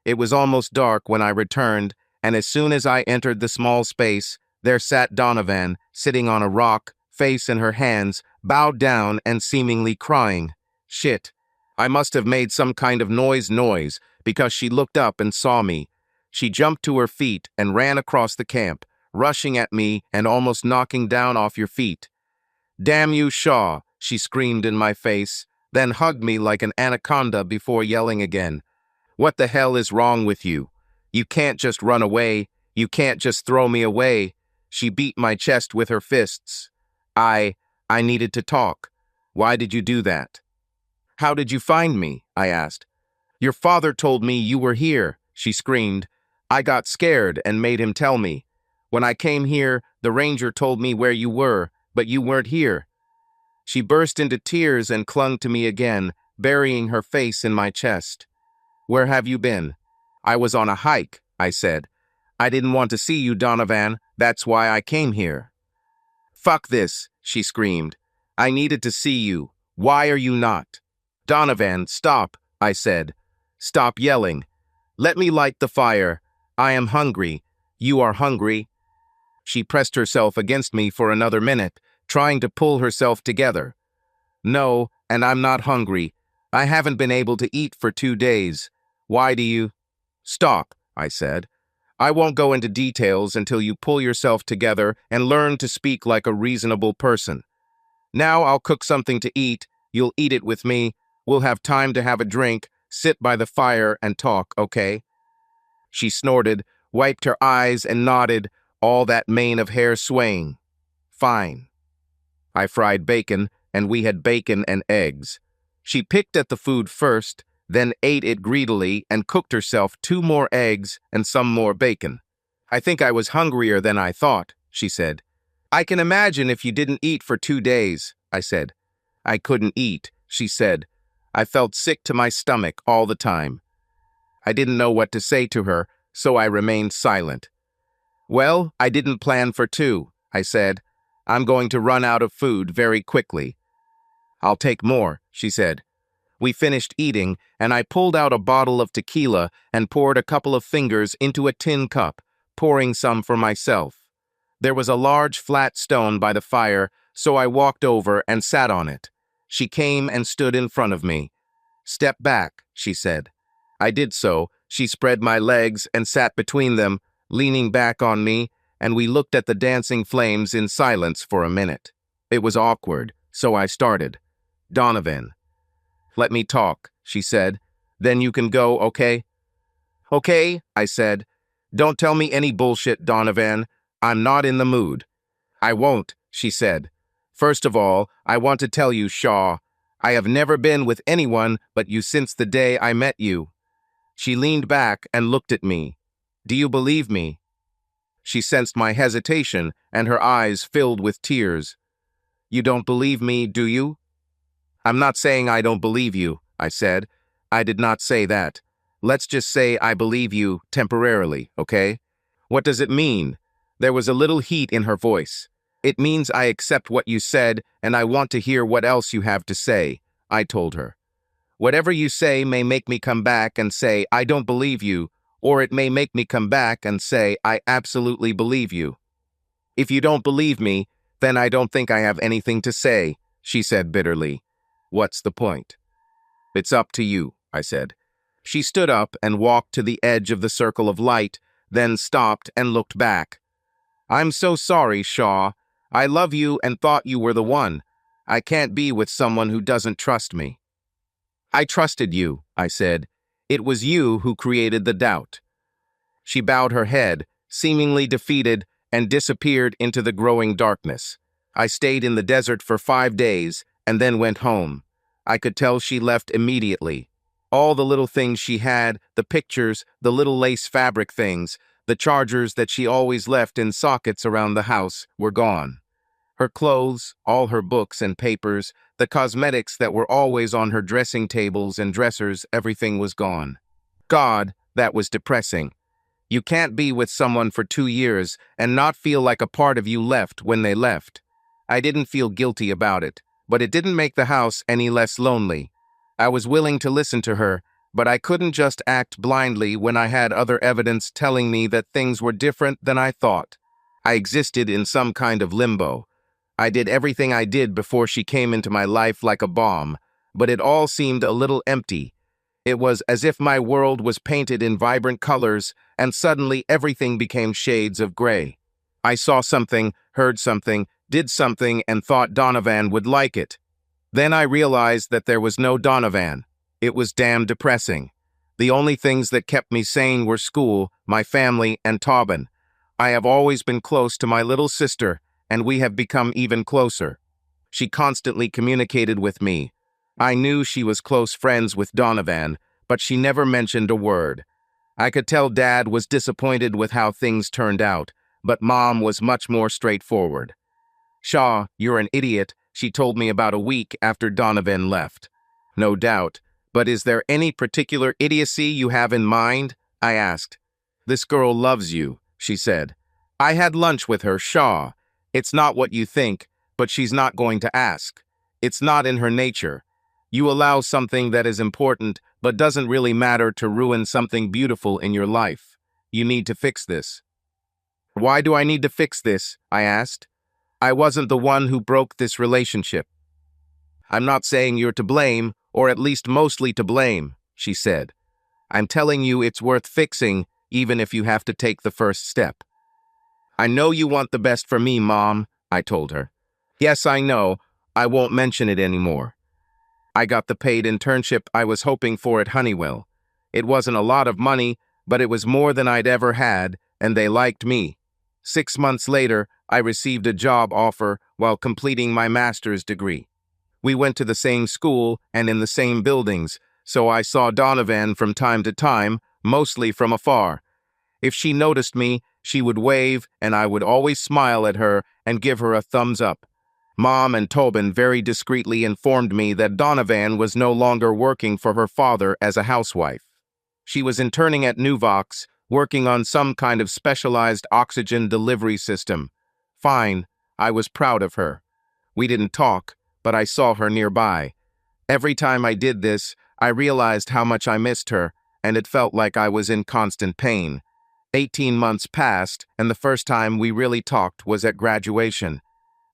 S1: It was almost dark when I returned, and as soon as I entered the small space, there sat Donovan, sitting on a rock, face in her hands, bowed down and seemingly crying. Shit. I must have made some kind of noise, because she looked up and saw me. She jumped to her feet and ran across the camp, rushing at me and almost knocking down off your feet. "Damn you, Shaw," she screamed in my face, then hugged me like an anaconda before yelling again. "What the hell is wrong with you? You can't just run away. You can't just throw me away." She beat my chest with her fists. I needed to talk. "Why did you do that?" How did you find me? I asked. Your father told me you were here, she screamed. I got scared and made him tell me. When I came here, the ranger told me where you were, but you weren't here. She burst into tears and clung to me again, burying her face in my chest. Where have you been? I was on a hike, I said. I didn't want to see you, Donovan. That's why I came here. Fuck this, she screamed. I needed to see you. Why are you not? Donovan, stop, I said. Stop yelling. Let me light the fire. I am hungry. You are hungry. She pressed herself against me for another minute, trying to pull herself together. No, and I'm not hungry. I haven't been able to eat for 2 days. Why do you? Stop, I said. I won't go into details until you pull yourself together and learn to speak like a reasonable person. Now I'll cook something to eat. You'll eat it with me. We'll have time to have a drink, sit by the fire and talk, okay? She snorted, wiped her eyes and nodded, all that mane of hair swaying. Fine. I fried bacon, and we had bacon and eggs. She picked at the food first, then ate it greedily and cooked herself 2 more eggs and some more bacon. I think I was hungrier than I thought, she said. I can imagine if you didn't eat for 2 days, I said. I couldn't eat, she said. I felt sick to my stomach all the time. I didn't know what to say to her, so I remained silent. Well, I didn't plan for 2, I said. I'm going to run out of food very quickly. I'll take more, she said. We finished eating, and I pulled out a bottle of tequila and poured a couple of fingers into a tin cup, pouring some for myself. There was a large flat stone by the fire, so I walked over and sat on it. She came and stood in front of me. Step back, she said. I did so. She spread my legs and sat between them, leaning back on me, and we looked at the dancing flames in silence for a minute. It was awkward, so I started. Donovan. Let me talk, she said. Then you can go, okay? Okay, I said. Don't tell me any bullshit, Donovan. I'm not in the mood. I won't, she said. First of all, I want to tell you, Shaw, I have never been with anyone but you since the day I met you. She leaned back and looked at me. Do you believe me? She sensed my hesitation, and her eyes filled with tears. You don't believe me, do you? I'm not saying I don't believe you, I said. I did not say that. Let's just say I believe you temporarily, okay? What does it mean? There was a little heat in her voice. It means I accept what you said, and I want to hear what else you have to say, I told her. Whatever you say may make me come back and say I don't believe you, or it may make me come back and say I absolutely believe you. If you don't believe me, then I don't think I have anything to say, she said bitterly. What's the point? It's up to you, I said. She stood up and walked to the edge of the circle of light, then stopped and looked back. I'm so sorry, Shaw. I love you and thought you were the one. I can't be with someone who doesn't trust me. I trusted you, I said. It was you who created the doubt. She bowed her head, seemingly defeated, and disappeared into the growing darkness. I stayed in the desert for 5 days and then went home. I could tell she left immediately. All the little things she had, the pictures, the little lace fabric things, the chargers that she always left in sockets around the house, were gone. Her clothes, all her books and papers, the cosmetics that were always on her dressing tables and dressers, everything was gone. God, that was depressing. You can't be with someone for 2 years and not feel like a part of you left when they left. I didn't feel guilty about it, but it didn't make the house any less lonely. I was willing to listen to her, but I couldn't just act blindly when I had other evidence telling me that things were different than I thought. I existed in some kind of limbo. I did everything I did before she came into my life like a bomb, but it all seemed a little empty. It was as if my world was painted in vibrant colors, and suddenly everything became shades of gray. I saw something, heard something, did something, and thought Donovan would like it. Then I realized that there was no Donovan. It was damn depressing. The only things that kept me sane were school, my family, and Tauben. I have always been close to my little sister, and we have become even closer. She constantly communicated with me. I knew she was close friends with Donovan, but she never mentioned a word. I could tell Dad was disappointed with how things turned out, but Mom was much more straightforward. "Shaw, you're an idiot," she told me about a week after Donovan left. "No doubt, but is there any particular idiocy you have in mind?" I asked. "This girl loves you," she said. "I had lunch with her, Shaw. It's not what you think, but she's not going to ask. It's not in her nature. You allow something that is important but doesn't really matter to ruin something beautiful in your life. You need to fix this." "Why do I need to fix this?" I asked. "I wasn't the one who broke this relationship." "I'm not saying you're to blame, or at least mostly to blame," she said. "I'm telling you it's worth fixing, even if you have to take the first step." "I know you want the best for me, Mom," I told her. "Yes, I know. I won't mention it anymore." I got the paid internship I was hoping for at Honeywell. It wasn't a lot of money, but it was more than I'd ever had, and they liked me. 6 months later, I received a job offer while completing my master's degree. We went to the same school and in the same buildings, so I saw Donovan from time to time, mostly from afar. If she noticed me, she would wave, and I would always smile at her and give her a thumbs up. Mom and Tobin very discreetly informed me that Donovan was no longer working for her father as a housewife. She was interning at Nuvox, working on some kind of specialized oxygen delivery system. Fine, I was proud of her. We didn't talk, but I saw her nearby. Every time I did this, I realized how much I missed her, and it felt like I was in constant pain. 18 months passed, and the first time we really talked was at graduation.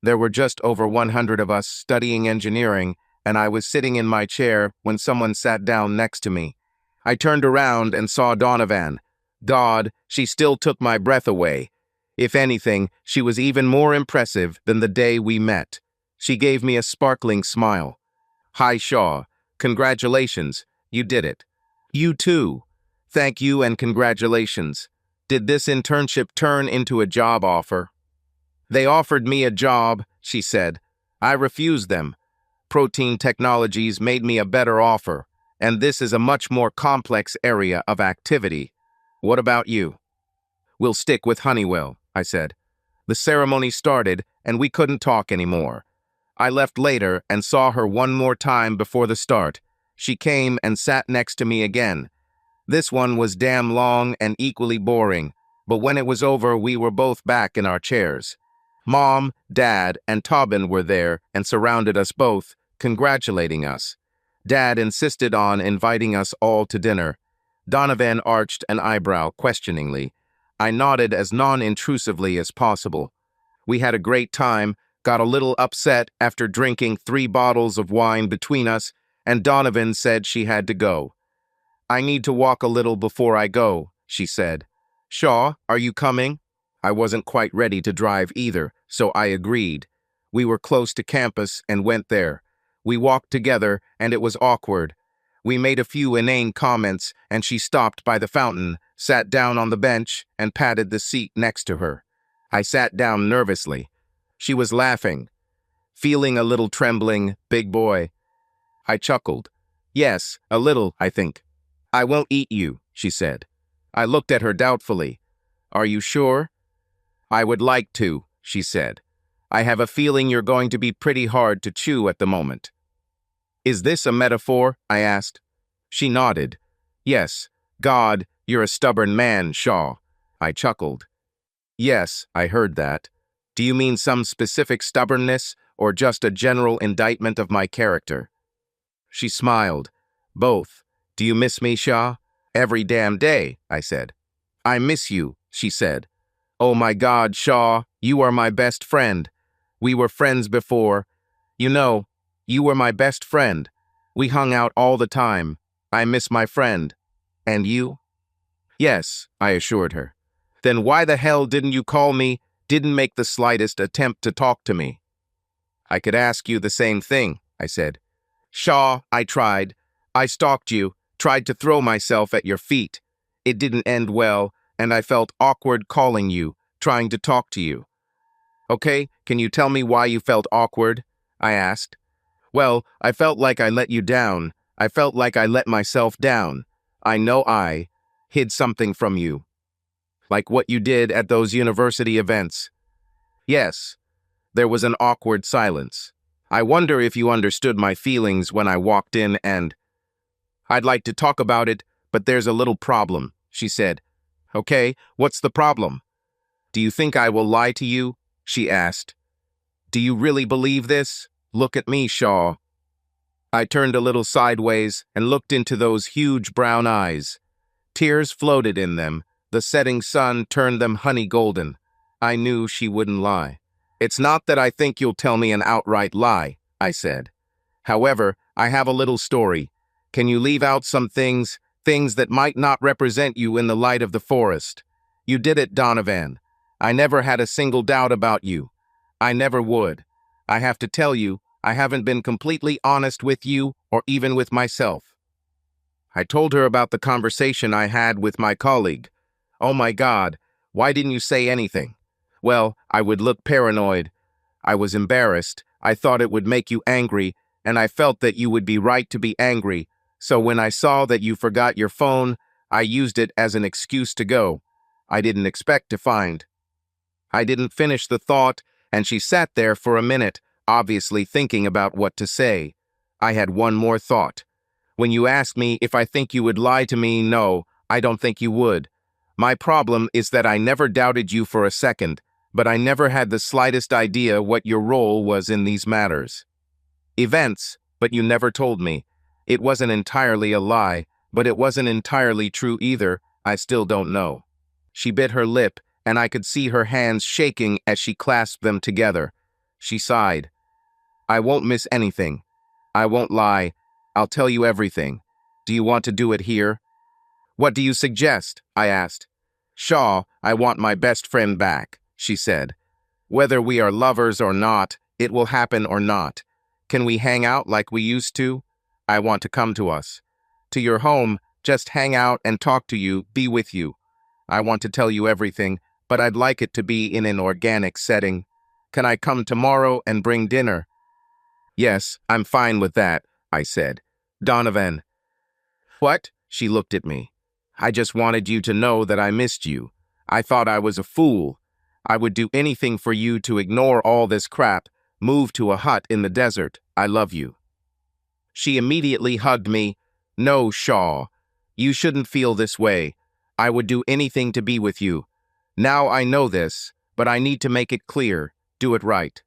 S1: There were just over 100 of us studying engineering, and I was sitting in my chair when someone sat down next to me. I turned around and saw Donovan. God, she still took my breath away. If anything, she was even more impressive than the day we met. She gave me a sparkling smile. "Hi, Shaw. Congratulations. You did it." "You too. Thank you and congratulations. Did this internship turn into a job offer?" "They offered me a job," she said. "I refused them. Protein Technologies made me a better offer, and this is a much more complex area of activity. What about you?" "We'll stick with Honeywell," I said. The ceremony started, and we couldn't talk anymore. I left later and saw her one more time before the start. She came and sat next to me again. This one was damn long and equally boring, but when it was over, we were both back in our chairs. Mom, Dad, and Tobin were there and surrounded us both, congratulating us. Dad insisted on inviting us all to dinner. Donovan arched an eyebrow questioningly. I nodded as non-intrusively as possible. We had a great time, got a little upset after drinking 3 bottles of wine between us, and Donovan said she had to go. "I need to walk a little before I go," she said. "Shaw, are you coming?" I wasn't quite ready to drive either, so I agreed. We were close to campus and went there. We walked together, and it was awkward. We made a few inane comments, and she stopped by the fountain, sat down on the bench, and patted the seat next to her. I sat down nervously. She was laughing. "Feeling a little trembling, big boy?" I chuckled. "Yes, a little, I think." "I won't eat you," she said. I looked at her doubtfully. "Are you sure?" "I would like to," she said. "I have a feeling you're going to be pretty hard to chew at the moment." "Is this a metaphor?" I asked. She nodded. "Yes. God, you're a stubborn man, Shaw." I chuckled. "Yes, I heard that. Do you mean some specific stubbornness, or just a general indictment of my character?" She smiled. "Both. Do you miss me, Shaw?" "Every damn day," I said. "I miss you," she said. "Oh my God, Shaw, you are my best friend. We were friends before. You know, you were my best friend. We hung out all the time. I miss my friend. And you?" "Yes," I assured her. "Then why the hell didn't you call me, didn't make the slightest attempt to talk to me?" "I could ask you the same thing," I said. "Shaw, I tried. I stalked you, tried to throw myself at your feet. It didn't end well, and I felt awkward calling you, trying to talk to you." "Okay, can you tell me why you felt awkward?" I asked. Well, I felt like I let you down. I felt like I let myself down. I know I hid something from you. Like what you did at those university events. Yes, there was an awkward silence. I wonder if you understood my feelings when I walked in and... I'd like to talk about it, but there's a little problem, she said. Okay, what's the problem? Do you think I will lie to you? She asked. Do you really believe this? Look at me, Shaw. I turned a little sideways and looked into those huge brown eyes. Tears floated in them. The setting sun turned them honey golden. I knew she wouldn't lie. It's not that I think you'll tell me an outright lie, I said. However, I have a little story. Can you leave out some things that might not represent you in the light of the forest? You did it, Donovan. I never had a single doubt about you. I never would. I have to tell you, I haven't been completely honest with you or even with myself. I told her about the conversation I had with my colleague. Oh my God, why didn't you say anything? Well, I would look paranoid. I was embarrassed. I thought it would make you angry, and I felt that you would be right to be angry. So when I saw that you forgot your phone, I used it as an excuse to go. I didn't expect to find. I didn't finish the thought, and she sat there for a minute, obviously thinking about what to say. I had one more thought. When you ask me if I think you would lie to me, no, I don't think you would. My problem is that I never doubted you for a second, but I never had the slightest idea what your role was in these matters. Events, but you never told me. It wasn't entirely a lie, but it wasn't entirely true either. I still don't know. She bit her lip, and I could see her hands shaking as she clasped them together. She sighed. I won't miss anything. I won't lie. I'll tell you everything. Do you want to do it here? What do you suggest? I asked. Shaw, I want my best friend back, she said. Whether we are lovers or not, it will happen or not. Can we hang out like we used to? I want to come to us. To your home, just hang out and talk to you, be with you. I want to tell you everything, but I'd like it to be in an organic setting. Can I come tomorrow and bring dinner? Yes, I'm fine with that, I said. Donovan. What? She looked at me. I just wanted you to know that I missed you. I thought I was a fool. I would do anything for you to ignore all this crap, move to a hut in the desert. I love you. She immediately hugged me. No, Shaw. You shouldn't feel this way. I would do anything to be with you. Now I know this, but I need to make it clear. Do it right.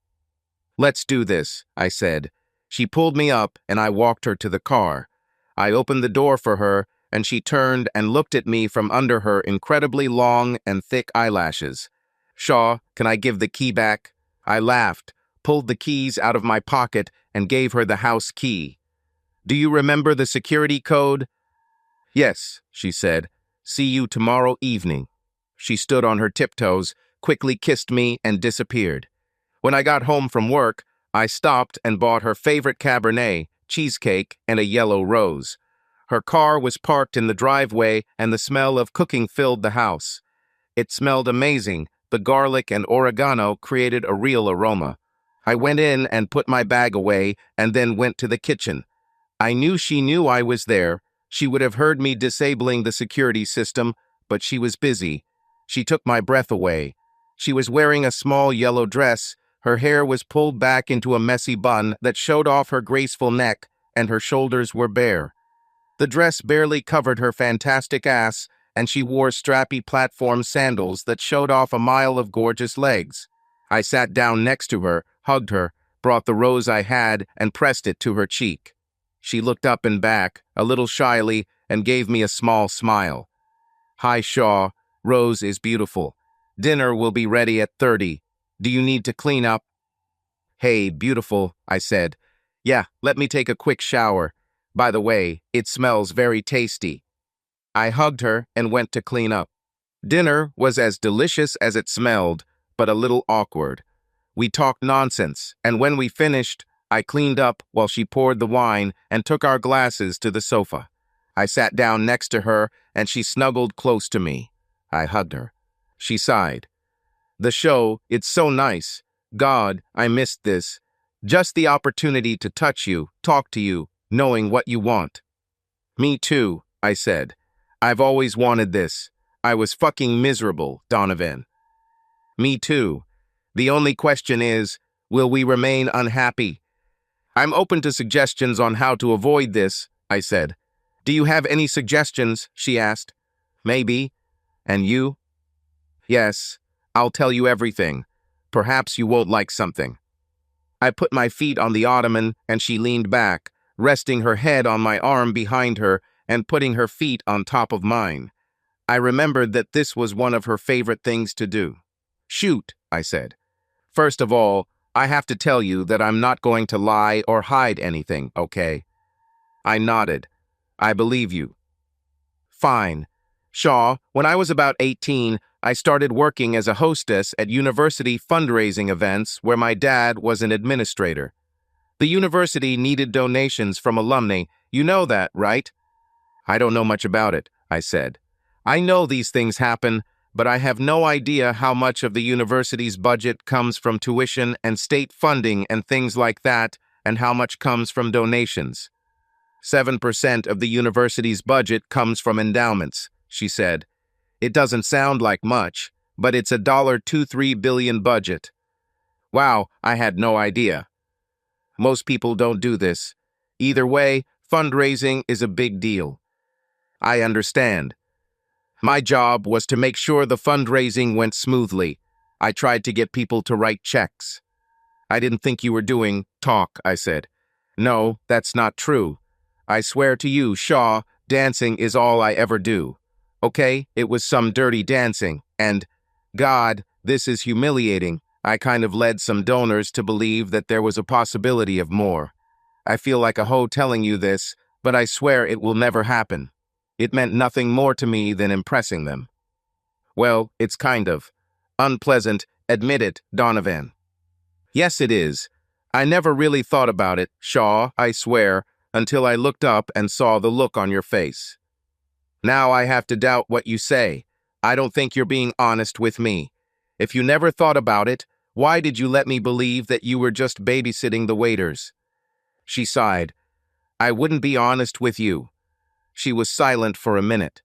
S1: Let's do this, I said. She pulled me up, and I walked her to the car. I opened the door for her, and she turned and looked at me from under her incredibly long and thick eyelashes. Shaw, can I give the key back? I laughed, pulled the keys out of my pocket, and gave her the house key. Do you remember the security code? Yes, she said. See you tomorrow evening. She stood on her tiptoes, quickly kissed me, and disappeared. When I got home from work, I stopped and bought her favorite Cabernet, cheesecake, and a yellow rose. Her car was parked in the driveway, and the smell of cooking filled the house. It smelled amazing. The garlic and oregano created a real aroma. I went in and put my bag away, and then went to the kitchen. I knew she knew I was there. She would have heard me disabling the security system, but she was busy. She took my breath away. She was wearing a small yellow dress. Her hair was pulled back into a messy bun that showed off her graceful neck, and her shoulders were bare. The dress barely covered her fantastic ass, and she wore strappy platform sandals that showed off a mile of gorgeous legs. I sat down next to her, hugged her, brought the rose I had, and pressed it to her cheek. She looked up and back, a little shyly, and gave me a small smile. Hi, Shaw. Rose is beautiful. Dinner will be ready at 30. Do you need to clean up? Hey, beautiful, I said. Yeah, let me take a quick shower. By the way, it smells very tasty. I hugged her and went to clean up. Dinner was as delicious as it smelled, but a little awkward. We talked nonsense, and when we finished, I cleaned up while she poured the wine and took our glasses to the sofa. I sat down next to her, and she snuggled close to me. I hugged her. She sighed. The show, it's so nice. God, I missed this. Just the opportunity to touch you, talk to you, knowing what you want. Me too, I said. I've always wanted this. I was fucking miserable, Donovan. Me too. The only question is, will we remain unhappy? I'm open to suggestions on how to avoid this, I said. Do you have any suggestions? She asked. Maybe. And you? Yes. I'll tell you everything. Perhaps you won't like something. I put my feet on the ottoman and she leaned back, resting her head on my arm behind her and putting her feet on top of mine. I remembered that this was one of her favorite things to do. Shoot, I said. First of all, I have to tell you that I'm not going to lie or hide anything, okay? I nodded. I believe you. Fine. Shaw, when I was about 18, I started working as a hostess at university fundraising events where my dad was an administrator. The university needed donations from alumni. You know that, right? I don't know much about it, I said. I know these things happen, but I have no idea how much of the university's budget comes from tuition and state funding and things like that, and how much comes from donations. 7% of the university's budget comes from endowments, she said. It doesn't sound like much, but it's a $23 billion budget. Wow, I had no idea. Most people don't do this. Either way, fundraising is a big deal. I understand. My job was to make sure the fundraising went smoothly. I tried to get people to write checks. I didn't think you were doing talk, I said. No, that's not true. I swear to you, Shaw, dancing is all I ever do. Okay, it was some dirty dancing, and, God, this is humiliating. I kind of led some donors to believe that there was a possibility of more. I feel like a hoe telling you this, but I swear it will never happen. It meant nothing more to me than impressing them. Well, it's kind of unpleasant, admit it, Donovan. Yes, it is. I never really thought about it, Shaw, I swear, until I looked up and saw the look on your face. Now I have to doubt what you say. I don't think you're being honest with me. If you never thought about it, why did you let me believe that you were just babysitting the waiters? She sighed. I wouldn't be honest with you. She was silent for a minute.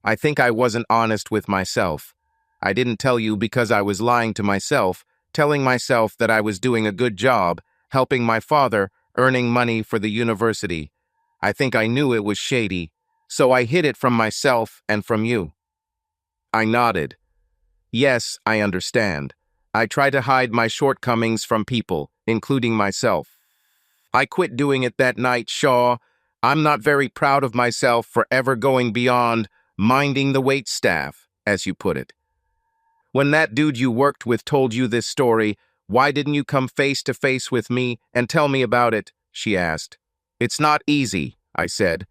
S1: I think I wasn't honest with myself. I didn't tell you because I was lying to myself, telling myself that I was doing a good job, helping my father, earning money for the university. I think I knew it was shady, so I hid it from myself and from you. I nodded. Yes, I understand. I try to hide my shortcomings from people, including myself. I quit doing it that night, Shaw. I'm not very proud of myself for ever going beyond minding the waitstaff, as you put it. When that dude you worked with told you this story, why didn't you come face to face with me and tell me about it? She asked. It's not easy, I said.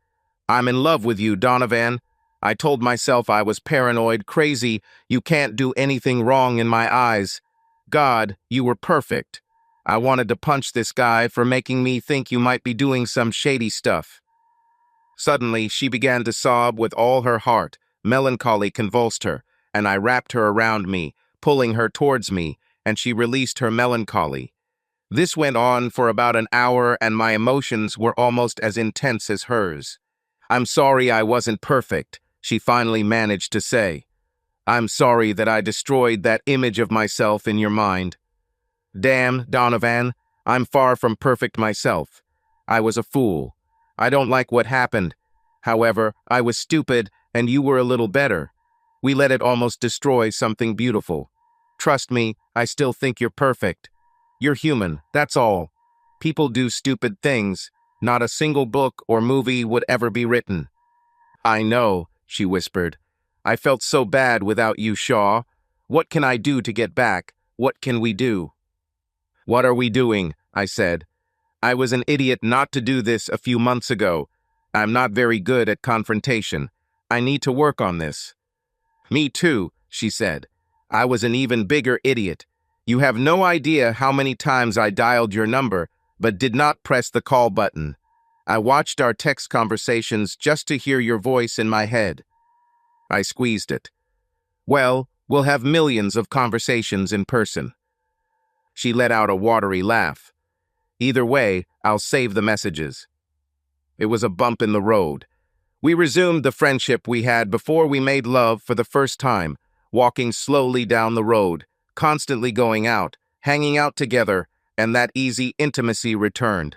S1: I'm in love with you, Donovan. I told myself I was paranoid, crazy. You can't do anything wrong in my eyes. God, you were perfect. I wanted to punch this guy for making me think you might be doing some shady stuff. Suddenly, she began to sob with all her heart. Melancholy convulsed her, and I wrapped her around me, pulling her towards me, and she released her melancholy. This went on for about an hour, and my emotions were almost as intense as hers. I'm sorry I wasn't perfect, she finally managed to say. I'm sorry that I destroyed that image of myself in your mind. Damn, Donovan, I'm far from perfect myself. I was a fool. I don't like what happened. However, I was stupid and you were a little better. We let it almost destroy something beautiful. Trust me, I still think you're perfect. You're human, that's all. People do stupid things. Not a single book or movie would ever be written. I know, she whispered. I felt so bad without you, Shaw. What can I do to get back? What can we do? What are we doing? I said. I was an idiot not to do this a few months ago. I'm not very good at confrontation. I need to work on this. Me too, she said. I was an even bigger idiot. You have no idea how many times I dialed your number, but did not press the call button. I watched our text conversations just to hear your voice in my head. I squeezed it. Well, we'll have millions of conversations in person. She let out a watery laugh. Either way, I'll save the messages. It was a bump in the road. We resumed the friendship we had before we made love for the first time, walking slowly down the road, constantly going out, hanging out together, and that easy intimacy returned.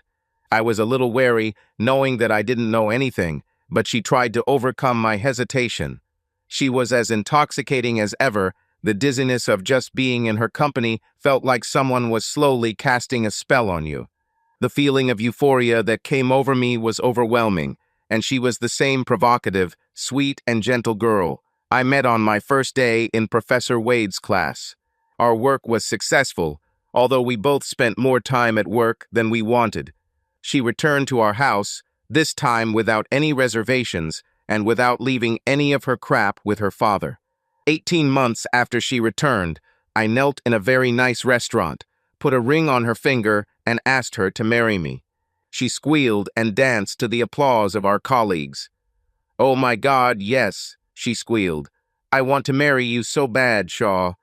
S1: I was a little wary, knowing that I didn't know anything, but she tried to overcome my hesitation. She was as intoxicating as ever. The dizziness of just being in her company felt like someone was slowly casting a spell on you. The feeling of euphoria that came over me was overwhelming, and she was the same provocative, sweet, and gentle girl I met on my first day in Professor Wade's class. Our work was successful, although we both spent more time at work than we wanted. She returned to our house, this time without any reservations and without leaving any of her crap with her father. 18 months after she returned, I knelt in a very nice restaurant, put a ring on her finger, and asked her to marry me. She squealed and danced to the applause of our colleagues. "Oh my God, yes," she squealed. "I want to marry you so bad, Shaw."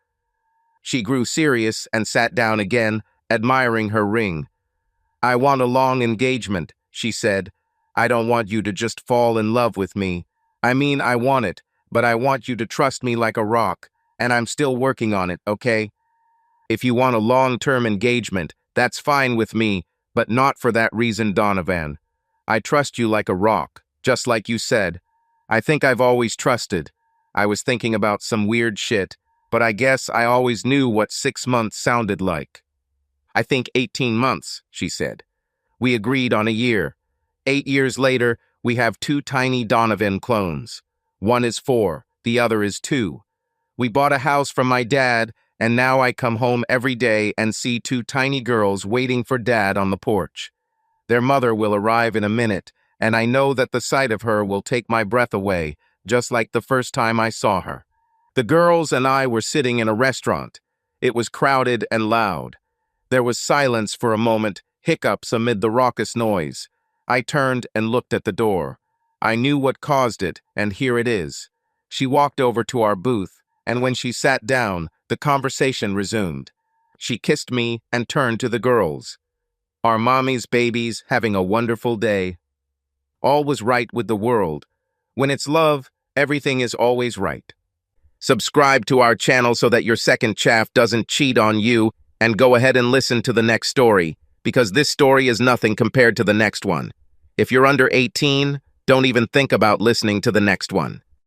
S1: She grew serious and sat down again, admiring her ring. "I want a long engagement," she said. "I don't want you to just fall in love with me. I mean, I want it, but I want you to trust me like a rock, and I'm still working on it, okay? If you want a long-term engagement, that's fine with me, but not for that reason, Donovan. I trust you like a rock, just like you said. I think I've always trusted. I was thinking about some weird shit, but I guess I always knew what 6 months sounded like." "I think 18 months, she said. We agreed on a year. 8 years later, we have 2 tiny Donovan clones. One is 4, the other is 2. We bought a house from my dad, and now I come home every day and see 2 tiny girls waiting for Dad on the porch. Their mother will arrive in a minute, and I know that the sight of her will take my breath away, just like the first time I saw her. The girls and I were sitting in a restaurant. It was crowded and loud. There was silence for a moment, hiccups amid the raucous noise. I turned and looked at the door. I knew what caused it, and here it is. She walked over to our booth, and when she sat down, the conversation resumed. She kissed me and turned to the girls. "Our mommy's babies having a wonderful day." All was right with the world. When it's love, everything is always right. Subscribe to our channel so that your second chaff doesn't cheat on you, and go ahead and listen to the next story, because this story is nothing compared to the next one. If you're under 18, don't even think about listening to the next one.